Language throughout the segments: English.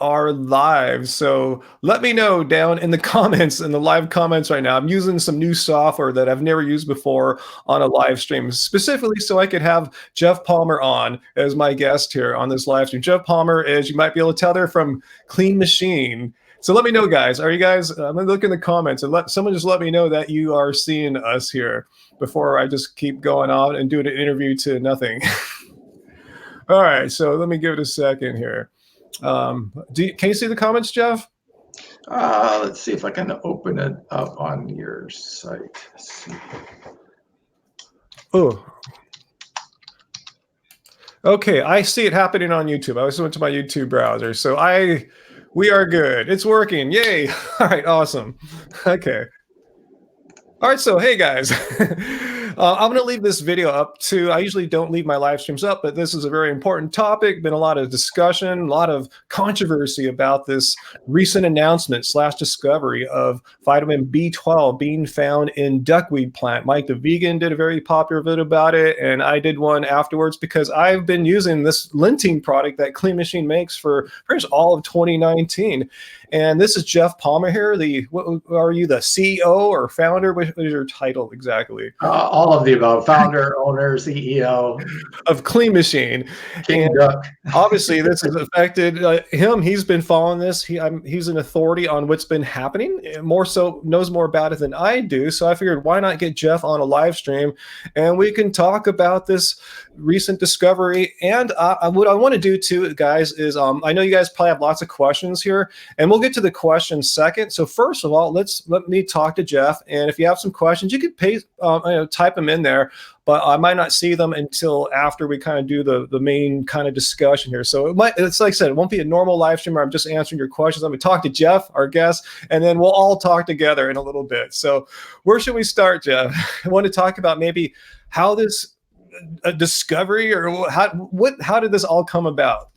are live. So let me know down in the comments, in the live comments right now. I'm using some new software that I've never used before on a live stream, specifically so I could have Geoff Palmer on as my guest here on this live stream. Geoff Palmer, as you might be able to tell, they're from Clean Machine. So let me know, guys. Are you guys? I'm gonna look in the comments and let someone just let me know that you are seeing us here before I just keep going on and doing an interview to nothing. All right, so let me give it a second here. Can you see the comments, Geoff? Let's see if I can open it up on your site. Oh. Okay, I see it happening on YouTube. I just went to my YouTube browser. So we are good. It's working. Yay. All right, awesome. Okay. All right, so hey guys, I'm gonna leave this video up too. I usually don't leave my live streams up, but this is a very important topic. Been a lot of discussion, a lot of controversy about this recent announcement / discovery of vitamin B12 being found in duckweed plant. Mike the Vegan did a very popular video about it, and I did one afterwards because I've been using this Lentein product that Clean Machine makes for pretty much all of 2019. And this is Geoff Palmer here. Are you the CEO or founder? What is your title exactly? All of the above: founder, owner, CEO of Clean Machine. King and Duck. Obviously, this has affected him. He's been following this. He's an authority on what's been happening. More so, knows more about it than I do. So I figured, why not get Geoff on a live stream, and we can talk about this recent discovery. And what I want to do too, guys, is I know you guys probably have lots of questions here, and we'll get to the questions second. So first of all, let me talk to Geoff, and if you have some questions, you could type them in there, but I might not see them until after we kind of do the main kind of discussion here. So it's like I said, it won't be a normal live stream where I'm just answering your questions. I'm going to talk to Geoff, our guest, and then we'll all talk together in a little bit. So where should we start, Geoff? I want to talk about maybe how this discovery, or how did this all come about?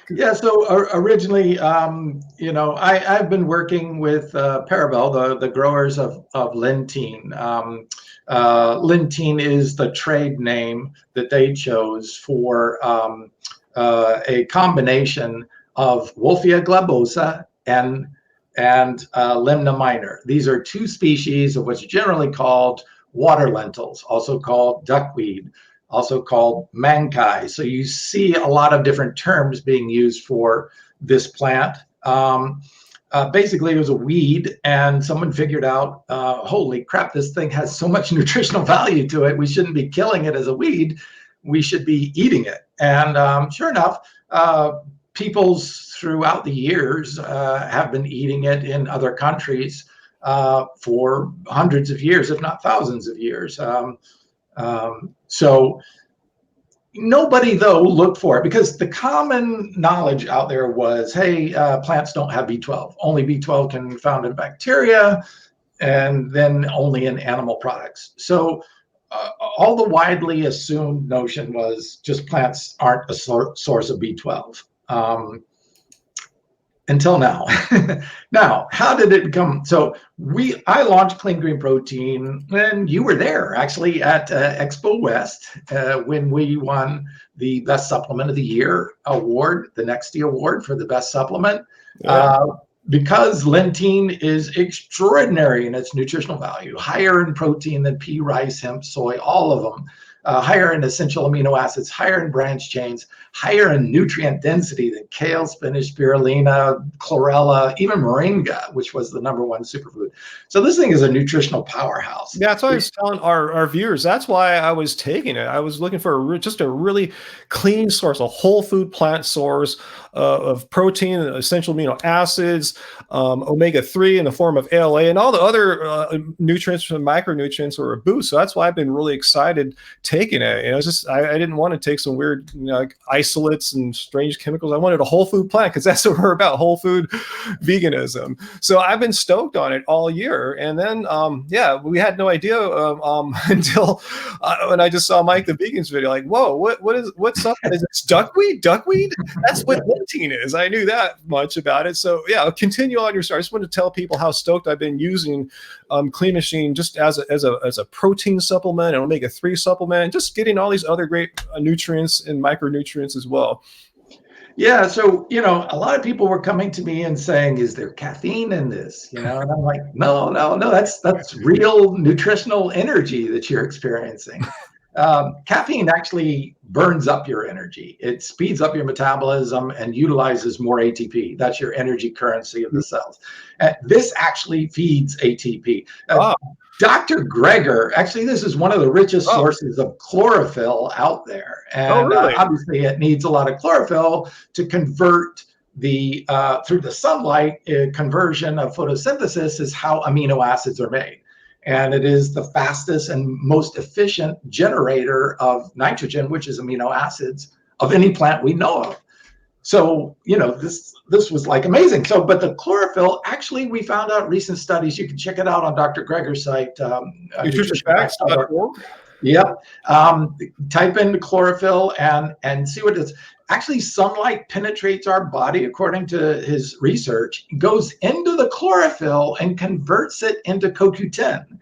Yeah, so originally, I've been working with Parabel, the growers of Lentein. Lentein is the trade name that they chose for a combination of Wolffia globosa and Limna minor. These are two species of what's generally called water lentils, also called duckweed, also called mankai. So you see a lot of different terms being used for this plant. Basically, it was a weed, and someone figured out, holy crap, this thing has so much nutritional value to it. We shouldn't be killing it as a weed. We should be eating it. And sure enough, peoples throughout the years have been eating it in other countries for hundreds of years, if not thousands of years. So nobody, though, looked for it, because the common knowledge out there was, hey, plants don't have B12. Only B12 can be found in bacteria, and then only in animal products. So all the widely assumed notion was just plants aren't a source of B12. Until now. Now, how did it come? So I launched Clean Green Protein, and you were there actually at Expo West when we won the Best Supplement of the Year award, the Nexty Award for the best supplement. Yeah. Because Lentein is extraordinary in its nutritional value, higher in protein than pea, rice, hemp, soy, all of them. Higher in essential amino acids, higher in branch chains, higher in nutrient density than kale, spinach, spirulina, chlorella, even moringa, which was the #1 superfood. So this thing is a nutritional powerhouse. Yeah, that's why I was telling our viewers. That's why I was taking it. I was looking for just a really clean source, a whole food plant source of protein, essential amino acids, omega-3 in the form of ALA, and all the other nutrients and micronutrients were a boost. So that's why I've been really excited taking it. You know, it's just I didn't want to take some weird, like isolates and strange chemicals. I wanted a whole food plant, because that's what we're about, whole food veganism. So I've been stoked on it all year. And then, we had no idea until when I just saw Mike the Vegan's video, like, whoa, what's up? Is it duckweed? Duckweed? That's what Lentein is. I knew that much about it. So yeah, continue on your story. I just want to tell people how stoked I've been using Clean Machine just as a protein supplement, and omega-3 supplement, and just getting all these other great nutrients and micronutrients as well. Yeah, so a lot of people were coming to me and saying, "Is there caffeine in this?" And I'm like, "No, no, no. That's real nutritional energy that you're experiencing." Caffeine actually burns up your energy. It speeds up your metabolism and utilizes more ATP. That's your energy currency of the cells. This actually feeds ATP. Oh, Dr. Greger, actually, this is one of the richest oh, sources of chlorophyll out there. oh, And really? obviously, it needs a lot of chlorophyll to convert through the sunlight. Conversion of photosynthesis is how amino acids are made. And it is the fastest and most efficient generator of nitrogen, which is amino acids, of any plant we know of. So, this was like amazing. So, but the chlorophyll, actually, we found out recent studies. You can check it out on Dr. Greger's site, nutritionfacts.org. Nutritionfacts.org. Yep. Type in chlorophyll and see what it is. Actually, sunlight penetrates our body, according to his research, goes into the chlorophyll and converts it into CoQ10.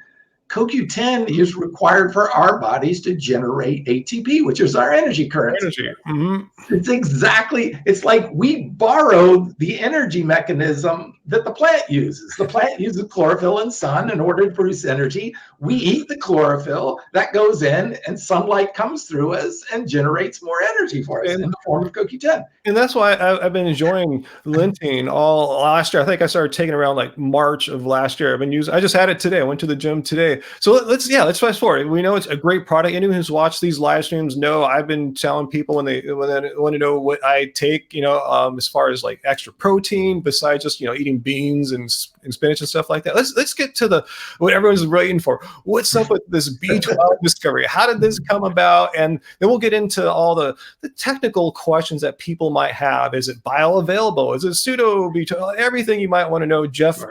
CoQ10 is required for our bodies to generate ATP, which is our energy currency. Energy. Mm-hmm. It's like we borrowed the energy mechanism that the plant uses. The plant uses chlorophyll and sun in order to produce energy. We eat the chlorophyll, that goes in, and sunlight comes through us and generates more energy for us in the form of CoQ10. And that's why I've been enjoying Lentein all last year. I think I started taking it around like March of last year. I just had it today. I went to the gym today. So let's fast forward. We know it's a great product. Anyone who's watched these live streams know I've been telling people when they want to know what I take, as far as like extra protein besides just eating beans and spinach and stuff like that. Let's get to what everyone's waiting for. What's up with this B12 discovery? How did this come about? And then we'll get into all the technical questions that people might have. Is it bioavailable? Is it pseudo B12? Everything you might want to know, Geoff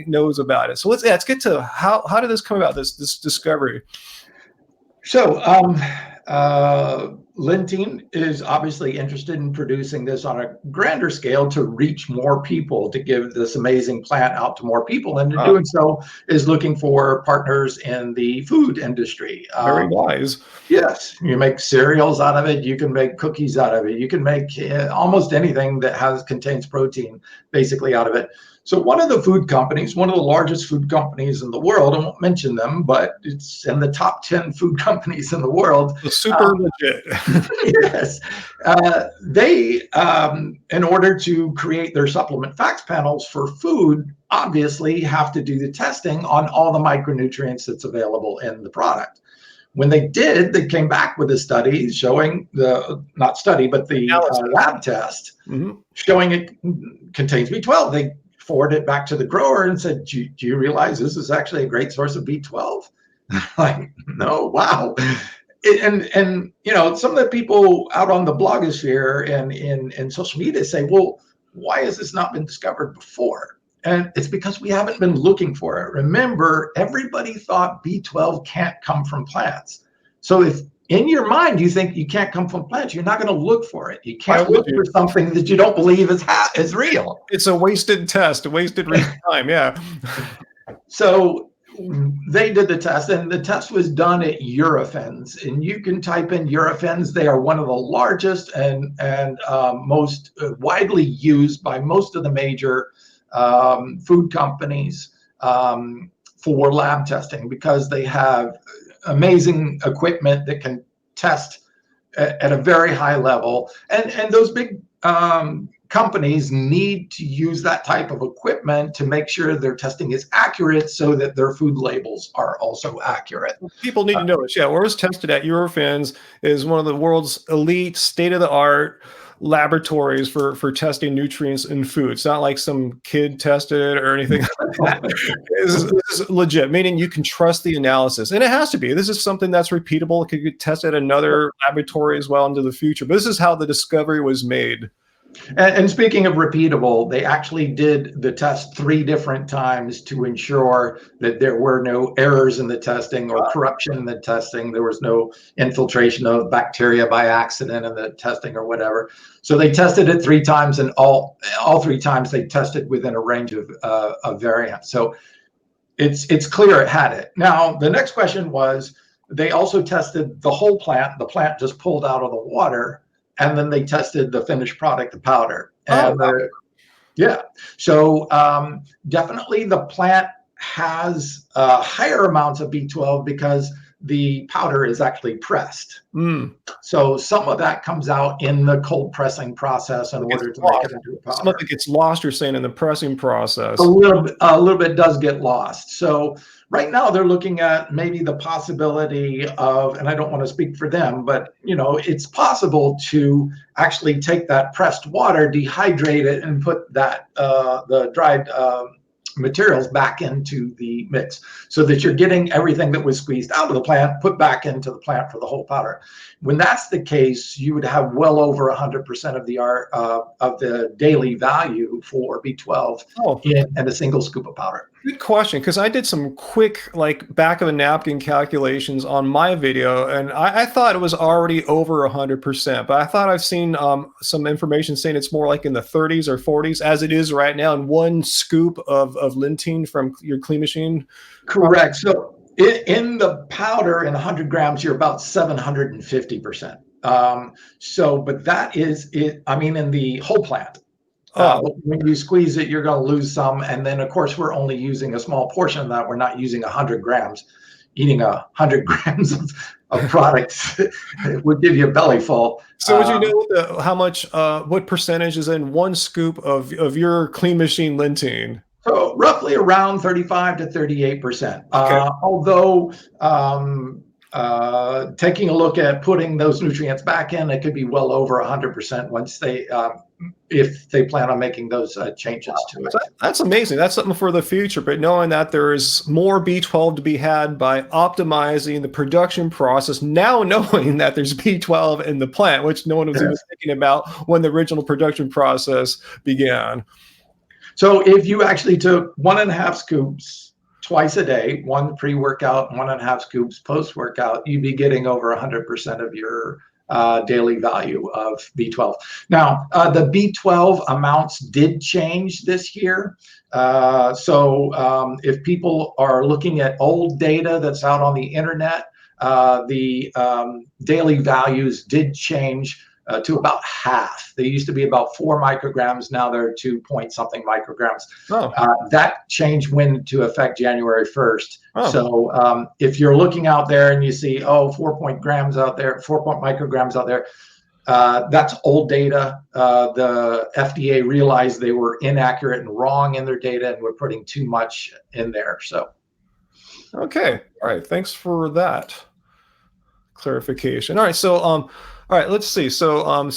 knows about it. So let's get to how did this come about, this discovery? So Lentein is obviously interested in producing this on a grander scale to reach more people, to give this amazing plant out to more people. And in doing so is looking for partners in the food industry. Very wise. Yes, you make cereals out of it. You can make cookies out of it. You can make almost anything that contains protein basically out of it. So one of the food companies, one of the largest food companies in the world, I won't mention them, but it's in the top 10 food companies in the world. Super legit. Yes. They, in order to create their supplement facts panels for food, obviously have to do the testing on all the micronutrients that's available in the product. When they did, they came back with a study showing the lab test showing it contains B12. They forwarded it back to the grower and said, do you realize this is actually a great source of B12? Like, no, wow. And some of the people out on the blogosphere and in social media say, well, why has this not been discovered before? And it's because we haven't been looking for it. Remember, everybody thought B12 can't come from plants. So if in your mind you think you can't come from plants, you're not going to look for it. You can't look for something that you don't believe is real. It's a wasted test, a wasted time. Yeah. So they did the test, and the test was done at Eurofins. And you can type in Eurofins. They are one of the largest and most widely used by most of the major food companies for lab testing, because they have amazing equipment that can test at a very high level. And those big companies need to use that type of equipment to make sure their testing is accurate so that their food labels are also accurate. People need to know this. Yeah, where it was tested at Eurofins is one of the world's elite, state-of-the-art laboratories for testing nutrients in food. It's not like some kid tested it or anything like that. This is legit, meaning you can trust the analysis. And it has to be. This is something that's repeatable. It could get tested at another laboratory as well into the future. But this is how the discovery was made. And speaking of repeatable, they actually did the test 3 different times to ensure that there were no errors in the testing or corruption in the testing. There was no infiltration of bacteria by accident in the testing or whatever. So they tested it 3 times, and all 3 times they tested within a range of variants. So it's clear it had it. Now, the next question was, they also tested the whole plant. The plant just pulled out of the water, and then they tested the finished product, the powder. Oh, And wow. yeah, so definitely the plant has higher amounts of B12 because the powder is actually pressed. Mm. So some of that comes out in the cold pressing process in order to make it into a Some of powder. it gets lost, you're saying, in the pressing process. A little bit does get lost. So right now they're looking at maybe the possibility of, and I don't want to speak for them, but it's possible to actually take that pressed water, dehydrate it, and put that the dried materials back into the mix so that you're getting everything that was squeezed out of the plant put back into the plant for the whole powder. When that's the case, you would have well over 100% of the daily value for B12 Oh, in a single scoop of powder. good question, because I did some quick, like, back of a napkin calculations on my video, and I thought it was already over 100%, but I thought I've seen some information saying it's more like in the 30s or 40s, as it is right now, in one scoop of Lentein from your clean machine. Correct. So in the powder, in 100 grams, you're about 750%. But that is it. I mean, in the whole plant. Oh, But when you squeeze it, you're going to lose some. And then, of course, we're only using a small portion of that. We're not using 100 grams. Eating 100 grams of product would give you a belly full. so would you know how much, what percentage is in one scoop of your clean machine Lentein? So roughly around 35 to 38%. Okay. Although taking a look at putting those nutrients back in, it could be well over 100% once if they plan on making those changes to it. That's amazing. That's something for the future. But knowing that there is more B12 to be had by optimizing the production process, now knowing that there's B12 in the plant, which no one was even thinking about when the original production process began. So if you actually took 1.5 scoops twice a day, one pre-workout, 1.5 scoops post-workout, you'd be getting over 100% of your daily value of B12. Now, the B12 amounts did change this year. If people are looking at old data that's out on the internet, the daily values did change to about half. They used to be about 4 micrograms. Now they're 2 point something micrograms. Oh. That change went into effect January 1st. Oh. So if you're looking out there and you see, 4 point grams out there, 4 point micrograms out there, that's old data. The FDA realized they were inaccurate and wrong in their data and were putting too much in there. So. Okay. All right. Thanks for that clarification. All right. So, all right, let's see. So,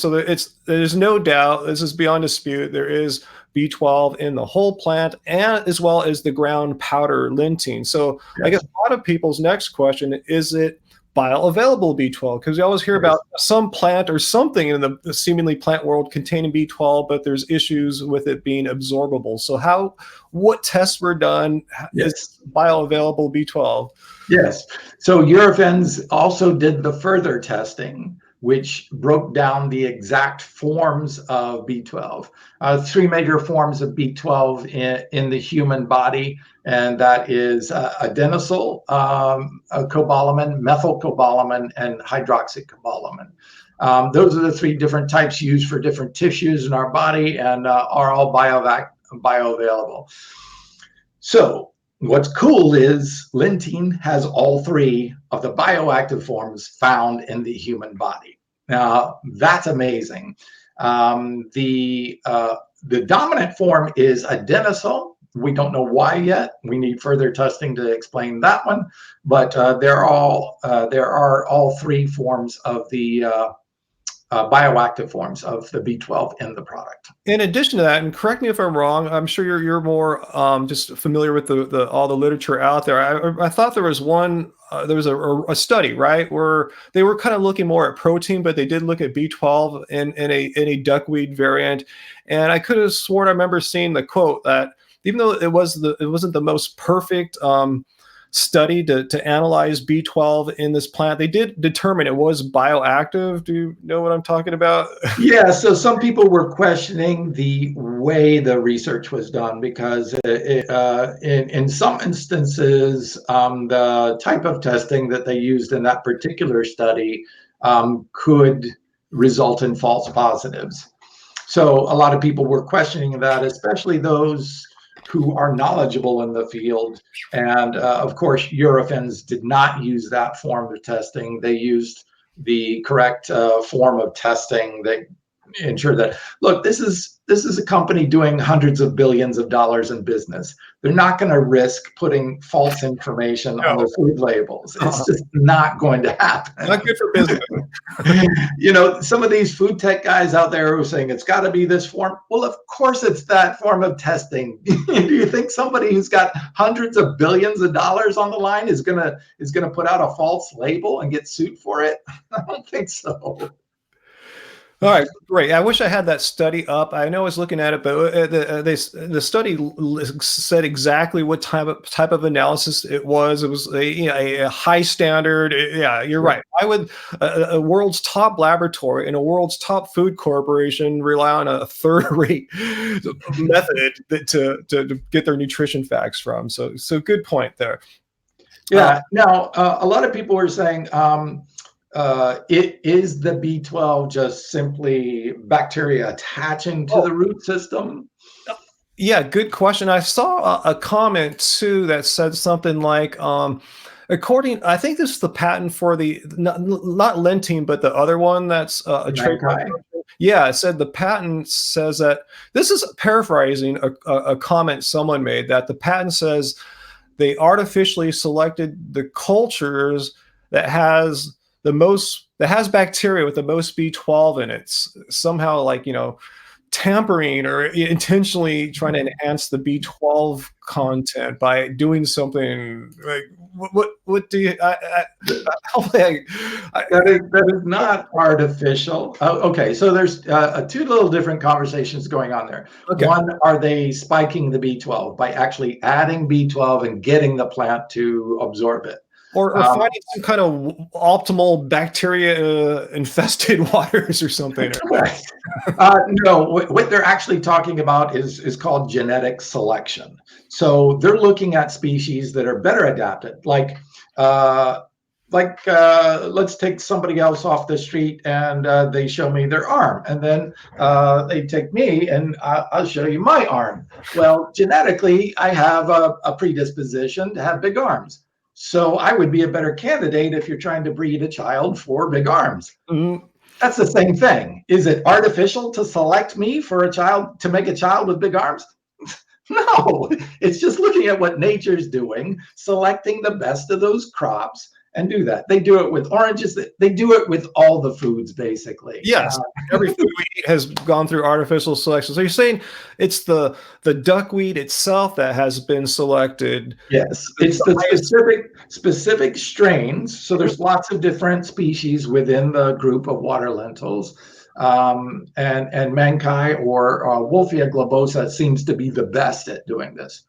there's no doubt, this is beyond dispute, there is B12 in the whole plant and as well as the ground powder Lentein. So, yes. I guess a lot of people's next question is it bioavailable B12? Because you always hear about some plant or something in the seemingly plant world containing B12, but there's issues with it being absorbable. So, what tests were done? Yes. Is bioavailable B12? Yes. So Eurofins also did the further testing, which broke down the exact forms of B12. 3 major forms of B12 in the human body, and that is adenosine, cobalamin, methylcobalamin, and hydroxycobalamin. Those are the 3 different types used for different tissues in our body and are all bioavailable. So what's cool is Lentein has all 3 of the bioactive forms found in the human body. Now, that's amazing. The dominant form is adenosine. We don't know why yet. We need further testing to explain that one. But there are all 3 forms of the bioactive forms of the B12 in the product. In addition to that, and correct me if I'm wrong, I'm sure you're more just familiar with all the literature out there. I thought there was one, there was a study, right, where they were kind of looking more at protein, but they did look at B12 in a duckweed variant, and I could have sworn I remember seeing the quote that even though it wasn't the most perfect study to analyze B12 in this plant, they did determine it was bioactive. Do you know what I'm talking about? Yeah, so some people were questioning the way the research was done because in some instances, the type of testing that they used in that particular study could result in false positives. So a lot of people were questioning that, especially those who are knowledgeable in the field. And of course, Eurofins did not use that form of testing. They used the correct form of testing that ensured that, look, this is a company doing hundreds of billions of dollars in business. They're not going to risk putting false information on their food labels. It's just not going to happen. Not good for business. You know, some of these food tech guys out there who are saying it's got to be this form. Well, of course it's that form of testing. Do you think somebody who's got hundreds of billions of dollars on the line is gonna put out a false label and get sued for it? I don't think so. All right, great. I wish I had that study up. I know I was looking at it, but the study said exactly what type of analysis it was. It was a high standard. Yeah, you're right. Why would a world's top laboratory and a world's top food corporation rely on a third-rate method to get their nutrition facts from? So good point there. Yeah. Now, a lot of people are saying, it is the B12 just simply bacteria attaching to the root system? Yeah, good question. I saw a comment too that said something like, according, I think this is the patent for the not Lentein, but the other one that's a trademark. Yeah, it said the patent says that, this is paraphrasing a comment someone made, that the patent says they artificially selected the cultures that has bacteria with the most B12 in it, somehow, like, tampering or intentionally trying to enhance the B12 content by doing something like, what do you, that is not artificial. Okay, so there's two little different conversations going on there. Okay. One, are they spiking the B12 by actually adding B12 and getting the plant to absorb it? Or finding some kind of optimal bacteria infested waters or something. No, what they're actually talking about is called genetic selection. So they're looking at species that are better adapted, like let's take somebody else off the street and they show me their arm, and then they take me and I'll show you my arm. Well, genetically, I have a predisposition to have big arms. So I would be a better candidate if you're trying to breed a child for big arms. Mm-hmm. That's the same thing. Is it artificial to select me for a child, to make a child with big arms? No, it's just looking at what nature's doing, selecting the best of those crops, and do that. They do it with oranges. They do it with all the foods, basically. Yes, every food we eat has gone through artificial selection. So you're saying it's the duckweed itself that has been selected? Yes, it's the specific strains. So there's lots of different species within the group of water lentils. And Mankai or Wolfia globosa seems to be the best at doing this.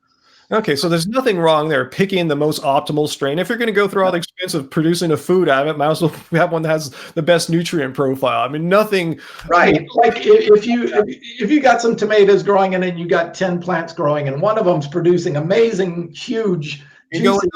Okay, so there's nothing wrong there picking the most optimal strain. If you're going to go through all the expense of producing a food out of it, might as well have one that has the best nutrient profile. I mean, nothing. Right. Like if you got some tomatoes growing and then you got 10 plants growing and one of them's producing amazing, huge, juicy,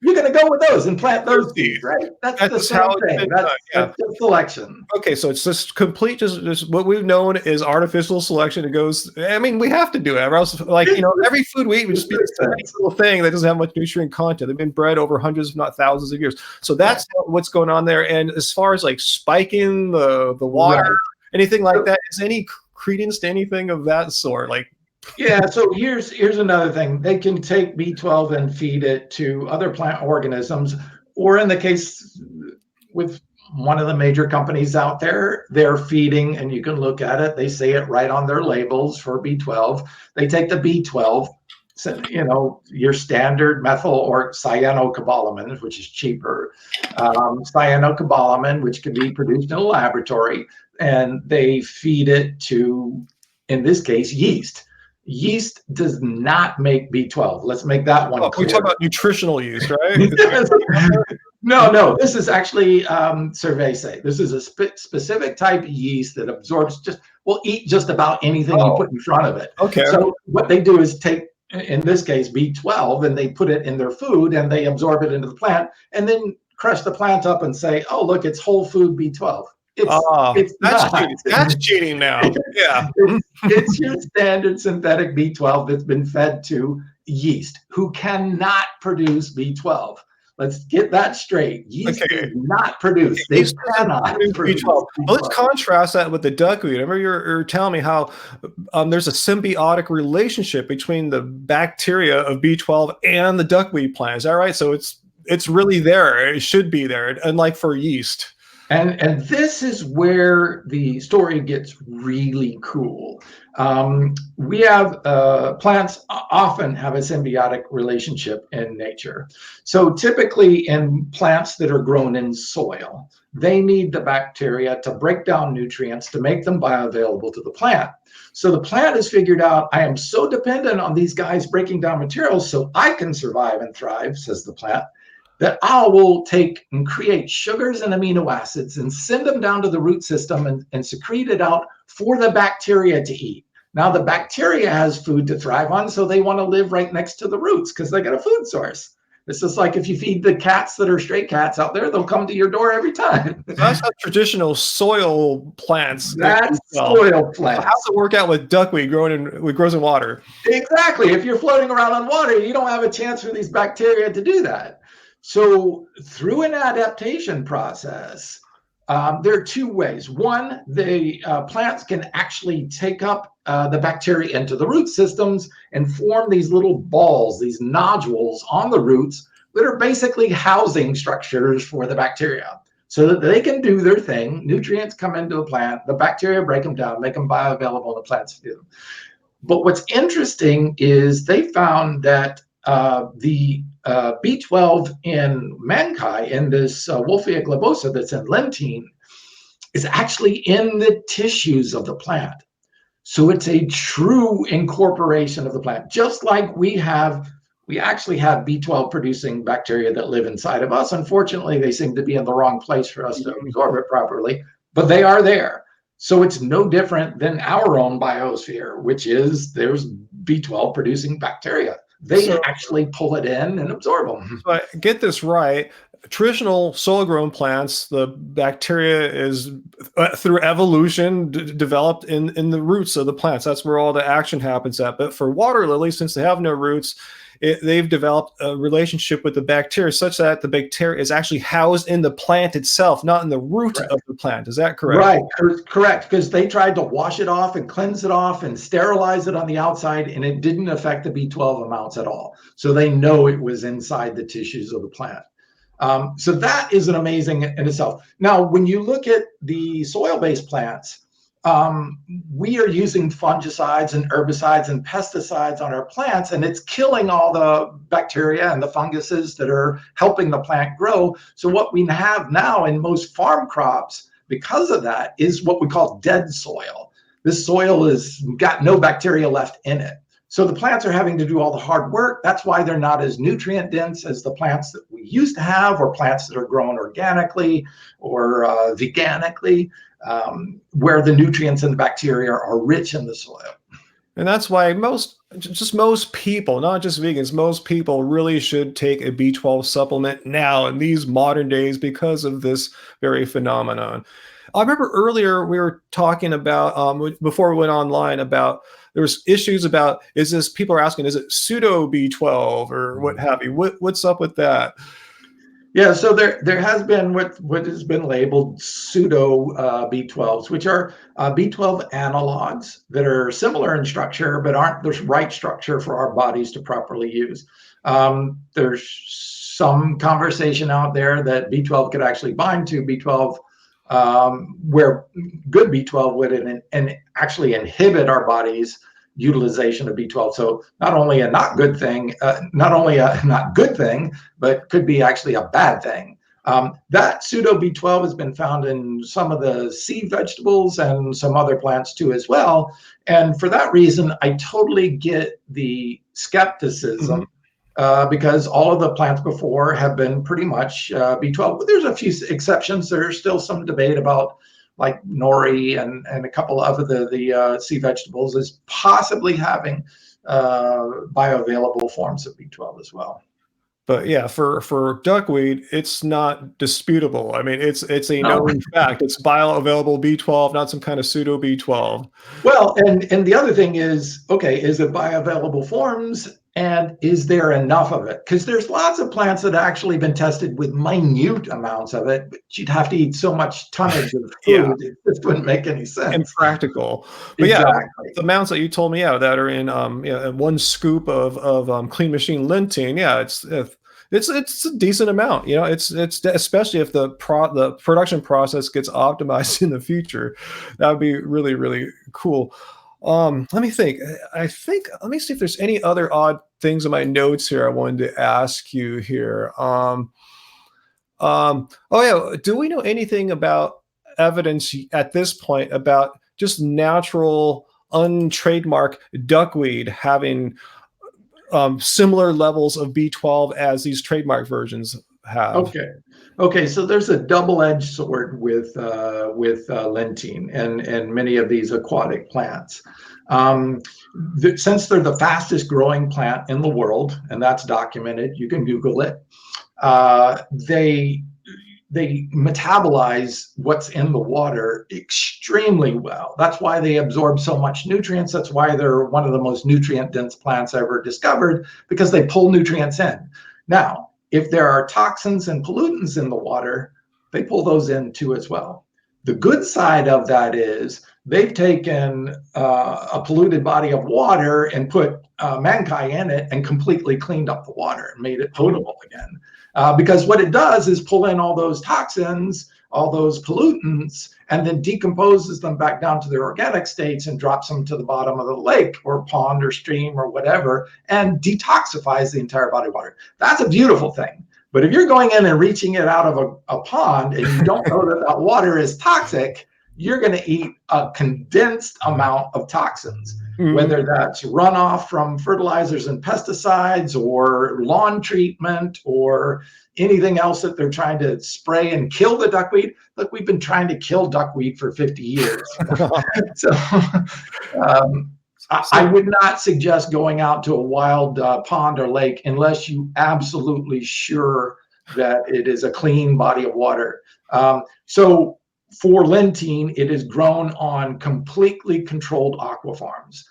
you're going to go with those and plant those seeds, right? That's the same thing. That's just selection. Okay, so it's just complete, just what we've known is artificial selection. It goes, I mean, we have to do it. Or else, like, every food we eat would just be this little thing that doesn't have much nutrient content. They've been bred over hundreds, if not thousands of years. So that's what's going on there. And as far as like spiking the water, anything like that, is any credence to anything of that sort? Like, yeah, so here's another thing. They can take B12 and feed it to other plant organisms, or in the case with one of the major companies out there, they're feeding, and you can look at it, they say it right on their labels for B12. They take the B12, your standard methyl or cyanocobalamin, which is cheaper, cyanocobalamin, which can be produced in a laboratory, and they feed it to, in this case, yeast. Yeast does not make B12. Let's make that one clear. We talk about nutritional yeast, right? No. This is actually cerevisiae. This is a specific type of yeast that absorbs will eat just about anything you put in front of it. Okay. So what they do is take, in this case, B12, and they put it in their food and they absorb it into the plant and then crush the plant up and say, oh, look, it's whole food B12. It's that's not. cheating. That's cheating now. Yeah. It's your standard synthetic B12 that's been fed to yeast, who cannot produce B12. Let's get that straight. Yeast Okay. does not produce. They Yeast doesn't cannot produce produce B12. Well, let's B12. contrast that with the duckweed. I remember you're telling me how there's a symbiotic relationship between the bacteria of B12 and the duckweed plant. Is that right? So it's really there. It should be there, unlike for yeast. And this is where the story gets really cool. We have plants often have a symbiotic relationship in nature. So typically in plants that are grown in soil, they need the bacteria to break down nutrients to make them bioavailable to the plant. So the plant has figured out, I am so dependent on these guys breaking down materials so I can survive and thrive, says the plant, that I will take and create sugars and amino acids and send them down to the root system and secrete it out for the bacteria to eat. Now the bacteria has food to thrive on, so they want to live right next to the roots because they got a food source. It's just like if you feed the cats that are stray cats out there, they'll come to your door every time. That's how traditional soil plants. That's Well, soil plants. how's it work out with duckweed grows in water? Exactly. If you're floating around on water, you don't have a chance for these bacteria to do that. So through an adaptation process, there are two ways. One, the plants can actually take up the bacteria into the root systems and form these little balls, these nodules on the roots that are basically housing structures for the bacteria so that they can do their thing. Nutrients come into a plant, the bacteria break them down, make them bioavailable, and the plants do them. But what's interesting is they found that the B12 in Mankai, in this Wolfia globosa that's in Lentein, is actually in the tissues of the plant. So it's a true incorporation of the plant. Just like we actually have B12 producing bacteria that live inside of us. Unfortunately, they seem to be in the wrong place for us to absorb it properly, but they are there. So it's no different than our own biosphere, which is there's B12 producing bacteria. They actually pull it in and absorb them. So I get this right. Traditional soil-grown plants, the bacteria is through evolution developed in the roots of the plants. That's where all the action happens at. But for water lilies, since they have no roots, they've developed a relationship with the bacteria such that the bacteria is actually housed in the plant itself, not in the root of the plant. Is that correct? Right, correct. Because they tried to wash it off and cleanse it off and sterilize it on the outside, and it didn't affect the B12 amounts at all. So they know it was inside the tissues of the plant. So that is an amazing in itself. Now, when you look at the soil-based plants, we are using fungicides and herbicides and pesticides on our plants, and it's killing all the bacteria and the funguses that are helping the plant grow. So what we have now in most farm crops, because of that, is what we call dead soil. This soil has got no bacteria left in it. So the plants are having to do all the hard work. That's why they're not as nutrient dense as the plants that we used to have, or plants that are grown organically or veganically, where the nutrients and the bacteria are rich in the soil. And that's why most people, not just vegans, most people really should take a B12 supplement now in these modern days because of this very phenomenon. I remember earlier we were talking about, before we went online, about there was issues about, people are asking, is it pseudo B12 or what have you? What's up with that? Yeah, so there has been what has been labeled pseudo B12s, which are B12 analogs that are similar in structure, but aren't the right structure for our bodies to properly use. There's some conversation out there that B12 could actually bind to B12, where good B12 would actually inhibit our body's utilization of B12. So not only a not good thing, but could be actually a bad thing. That pseudo B12 has been found in some of the seed vegetables and some other plants too as well. And for that reason, I totally get the skepticism, because all of the plants before have been pretty much B12. But there's a few exceptions. There's still some debate about, like nori and a couple of the sea vegetables is possibly having bioavailable forms of B12 as well. But yeah, for duckweed, it's not disputable. I mean, it's a No. known fact. It's bioavailable B12, not some kind of pseudo B12. Well, and the other thing is, okay, is it bioavailable forms, and is there enough of it? Because there's lots of plants that have actually been tested with minute amounts of it, but you'd have to eat so much tonnage of Yeah, food, it just wouldn't make any sense. impractical. But yeah, Exactly. the amounts that you told me, yeah, that are in one scoop of clean machine Lentein, yeah, it's a decent amount. You know, it's especially if the production process gets optimized in the future, that would be really really cool. Let me think. Let me see if there's any other odd things in my notes here I wanted to ask you here. Oh yeah, do we know anything about evidence at this point about just natural untrademarked duckweed having similar levels of B12 as these trademark versions have? Okay. Okay, so there's a double-edged sword with Lentein and many of these aquatic plants. Since they're the fastest growing plant in the world, and that's documented, you can Google it. They metabolize what's in the water extremely well. That's why they absorb so much nutrients. That's why they're one of the most nutrient dense plants ever discovered, because they pull nutrients in. Now, if there are toxins and pollutants in the water, they pull those in too as well. The good side of that is they've taken a polluted body of water and put mankai in it and completely cleaned up the water and made it potable again. Because what it does is pull in all those toxins, all those pollutants, and then decomposes them back down to their organic states and drops them to the bottom of the lake or pond or stream or whatever, and detoxifies the entire body of water. That's a beautiful thing. But if you're going in and reaching it out of a pond and you don't know that that water is toxic, you're going to eat a condensed amount of toxins, whether that's runoff from fertilizers and pesticides or lawn treatment or anything else that they're trying to spray and kill the duckweed. Look, we've been trying to kill duckweed for 50 years. So I would not suggest going out to a wild pond or lake unless you absolutely sure that it is a clean body of water. So for Lentein, it is grown on completely controlled aquafarms.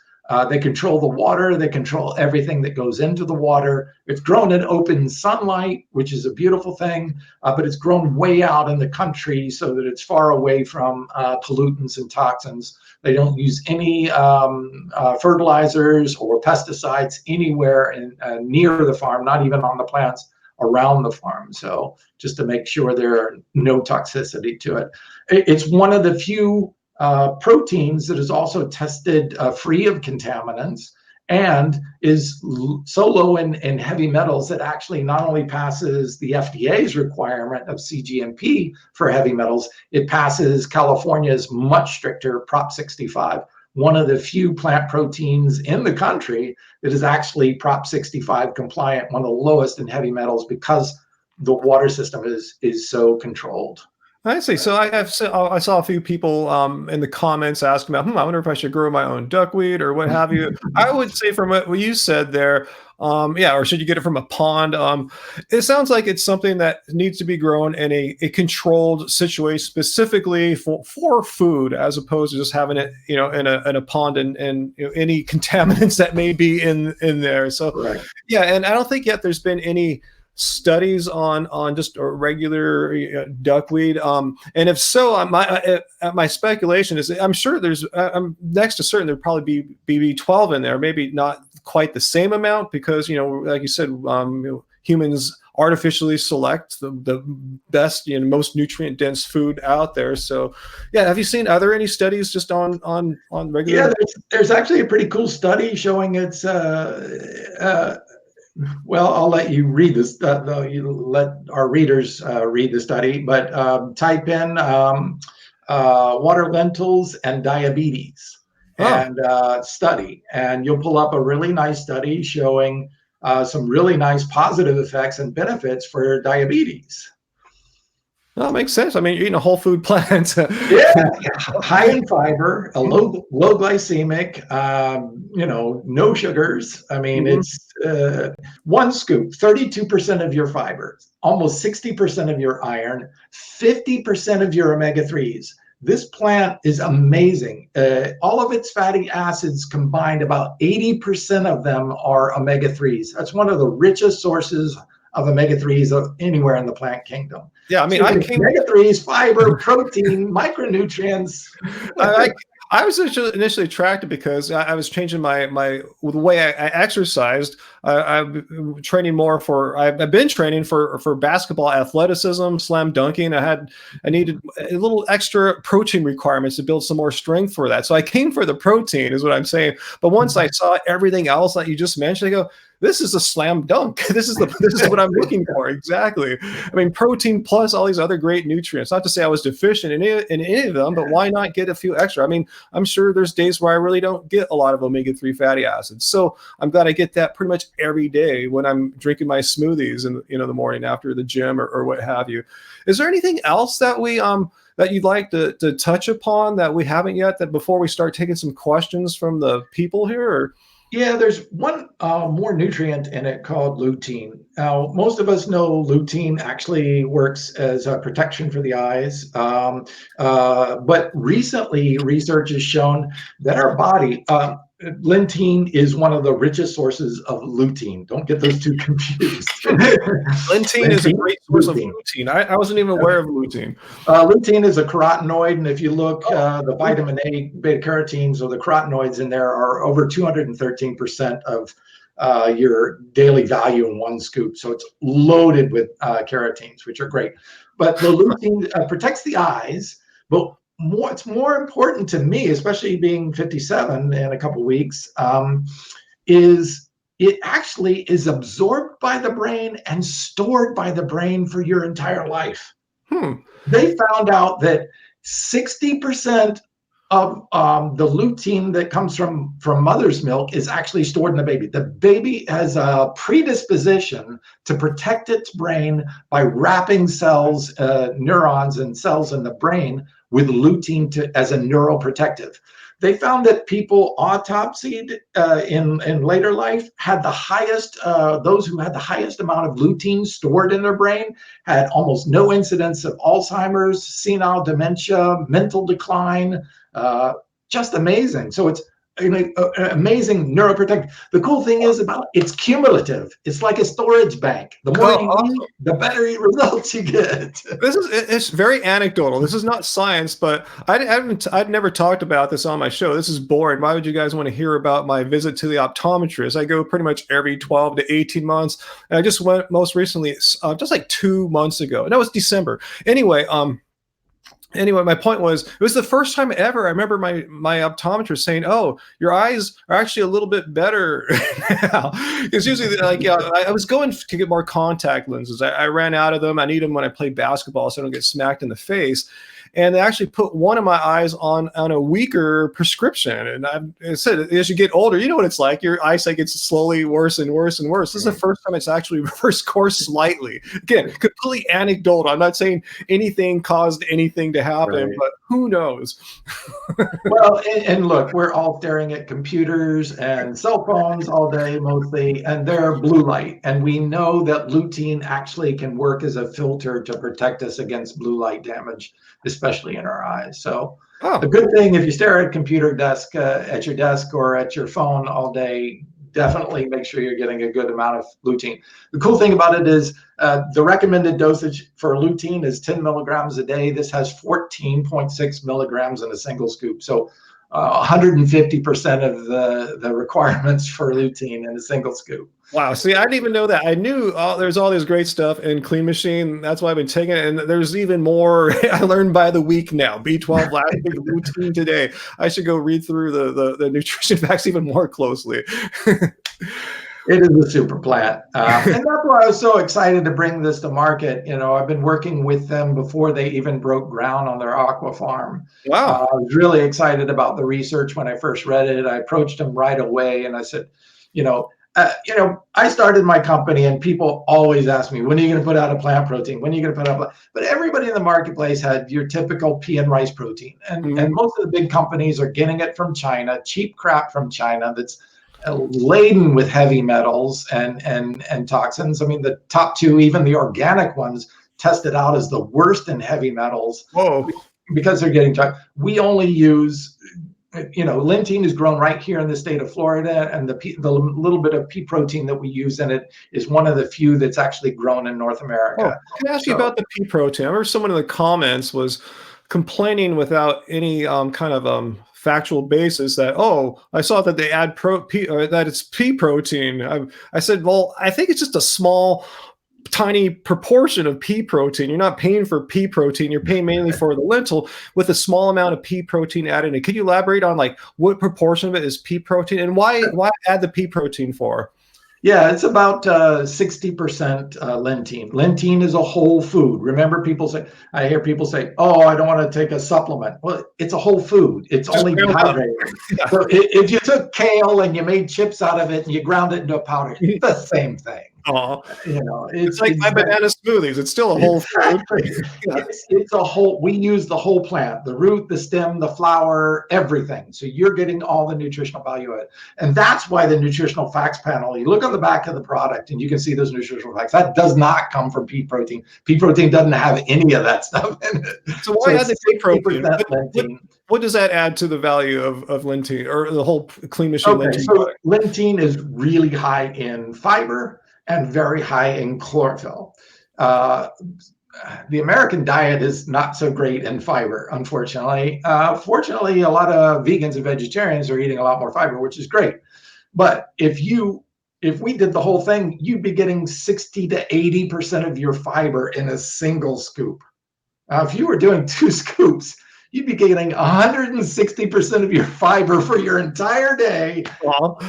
They control the water, they control everything that goes into the water. It's grown in open sunlight, which is a beautiful thing, but it's grown way out in the country so that it's far away from pollutants and toxins. They don't use any fertilizers or pesticides anywhere near the farm, not even on the plants around the farm. So just to make sure there are no toxicity to it. It's one of the few proteins that is also tested free of contaminants and is so low in heavy metals that actually not only passes the FDA's requirement of CGMP for heavy metals, it passes California's much stricter Prop 65. One of the few plant proteins in the country that is actually Prop 65 compliant, one of the lowest in heavy metals, because the water system is so controlled. I see. So I saw a few people in the comments asking about, I wonder if I should grow my own duckweed or what have you. I would say from what you said there, yeah, or should you get it from a pond? It sounds like it's something that needs to be grown in a controlled situation specifically for food, as opposed to just having it, in a pond and any contaminants that may be in there. So, Right. Yeah, and I don't think yet there's been any studies on just a regular duckweed, and if so, my speculation is I'm sure I'm next to certain there'd probably be B12 in there, maybe not quite the same amount, because like you said, humans artificially select the best, most nutrient dense food out there. So yeah, have you seen any studies just on regular? Yeah, there's actually a pretty cool study showing it's well, I'll let you read this. You let our readers read the study, but type in water lentils and diabetes and study, and you'll pull up a really nice study showing some really nice positive effects and benefits for diabetes. Well, it makes sense. I mean, you're eating a whole food plant. Yeah, high in fiber, a low glycemic, no sugars. I mean, Mhm. it's one scoop, 32% of your fiber, almost 60% of your iron, 50% of your omega-3s. This plant is amazing. All of its fatty acids combined, about 80% of them are omega-3s. That's one of the richest sources of omega-3s of anywhere in the plant kingdom. Yeah, I So mean, I came. omega-3s, fiber, protein, micronutrients. I, I was initially attracted because I was changing the way I exercised. I'm training more for. I've been training for basketball athleticism, slam dunking. I needed a little extra protein requirements to build some more strength for that. So I came for the protein, is what I'm saying. But once I saw everything else that you just mentioned, I go, this is a slam dunk. This is what I'm looking for. Exactly. I mean, protein plus all these other great nutrients. Not to say I was deficient in any of them, but why not get a few extra? I mean, I'm sure there's days where I really don't get a lot of omega-3 fatty acids. So I'm glad I get that pretty much every day when I'm drinking my smoothies in the morning after the gym or what have you. Is there anything else that that you'd like to touch upon that we haven't yet, that before we start taking some questions from the people here? Or? Yeah, there's one more nutrient in it called lutein. Now, most of us know lutein actually works as a protection for the eyes. But recently, research has shown that our body, Lentein is one of the richest sources of lutein. Don't get those two confused. Lentein is a great source of lutein. I wasn't even aware of lutein. Lutein is a carotenoid, and if you look, the vitamin A, beta carotenes, or the carotenoids in there are over 213% of your daily value in one scoop. So it's loaded with carotenes, which are great. But the lutein protects the eyes, but what's more important to me, especially being 57 in a couple of weeks, is it actually is absorbed by the brain and stored by the brain for your entire life. They found out that 60% of the lutein that comes from mother's milk is actually stored in the baby. The baby has a predisposition to protect its brain by wrapping cells, neurons and cells in the brain with lutein as a neuroprotective. They found that people autopsied in later life had the highest, those who had the highest amount of lutein stored in their brain had almost no incidence of Alzheimer's, senile dementia, mental decline, just amazing. So it's an amazing neuroprotective. The cool thing is about it's cumulative. It's like a storage bank. The more you eat, the better results you get. It's very anecdotal. This is not science, but I'd never talked about this on my show. This is boring. Why would you guys want to hear about my visit to the optometrist? I go pretty much every 12 to 18 months. And I just went most recently, just like 2 months ago. And that was December. Anyway, my point was, it was the first time ever I remember my optometrist saying, "Oh, your eyes are actually a little bit better now." Because usually, I was going to get more contact lenses. I ran out of them. I need them when I play basketball so I don't get smacked in the face. And they actually put one of my eyes on a weaker prescription. And I said, as you get older, you know what it's like. Your eyesight gets slowly worse and worse and worse. This is the first time it's actually reversed course slightly. Again, completely anecdotal. I'm not saying anything caused anything to happen, but who knows? Well, and look, we're all staring at computers and cell phones all day mostly, and they're blue light. And we know that lutein actually can work as a filter to protect us against blue light damage, especially in our eyes. So a good thing, if you stare at a computer desk, at your desk or at your phone all day, definitely make sure you're getting a good amount of lutein. The cool thing about it is the recommended dosage for lutein is 10 milligrams a day. This has 14.6 milligrams in a single scoop. So 150% of the requirements for lutein in a single scoop. Wow. See, I didn't even know that. I knew there's all this great stuff in Clean Machine. That's why I've been taking it. And there's even more I learned by the week now. B12 last week, lutein today. I should go read through the nutrition facts even more closely. It is a super plant. And that's why I was so excited to bring this to market. You know, I've been working with them before they even broke ground on their aqua farm. Wow. I was really excited about the research when I first read it. I approached them right away and I said, you know, I started my company and people always ask me, when are you going to put out a plant protein? When are you going to put out, but everybody in the marketplace had your typical pea and rice protein. And most of the big companies are getting it from China, cheap crap from China that's laden with heavy metals and toxins. I mean, the top two, even the organic ones, tested out as the worst in heavy metals. Whoa. Because they're getting toxic. We only use, Lentein is grown right here in the state of Florida, and the little bit of pea protein that we use in it is one of the few that's actually grown in North America. Can I ask you about the pea protein? I remember someone in the comments was complaining without any kind of factual basis that, oh, I saw that they add that it's pea protein. I said, well, I think it's just a small, tiny proportion of pea protein. You're not paying for pea protein. You're paying mainly for the lentil with a small amount of pea protein added in. Can you elaborate on like what proportion of it is pea protein and why add the pea protein for? Yeah, it's about 60% Lentein. Lentein is a whole food. Remember, I hear people say, oh, I don't want to take a supplement. Well, it's a whole food. It's just only dehydrated. Yeah. So if you took kale and you made chips out of it and you ground it into a powder, it's the same thing. It's like my banana smoothies. It's still a whole food. Yeah. It's a whole. We use the whole plant: the root, the stem, the flower, everything. So you're getting all the nutritional value of it, and that's why the nutritional facts panel. You look on the back of the product, and you can see those nutritional facts. That does not come from pea protein. Pea protein doesn't have any of that stuff in it. So why add the pea protein? What does that add to the value of Lentein or the whole clean machine? Okay, so Lentein is really high in fiber and very high in chlorophyll. The American diet is not so great in fiber, unfortunately. Fortunately, a lot of vegans and vegetarians are eating a lot more fiber, which is great. But if we did the whole thing, you'd be getting 60 to 80% of your fiber in a single scoop. If you were doing 2 scoops, you'd be getting 160% of your fiber for your entire day. Wow.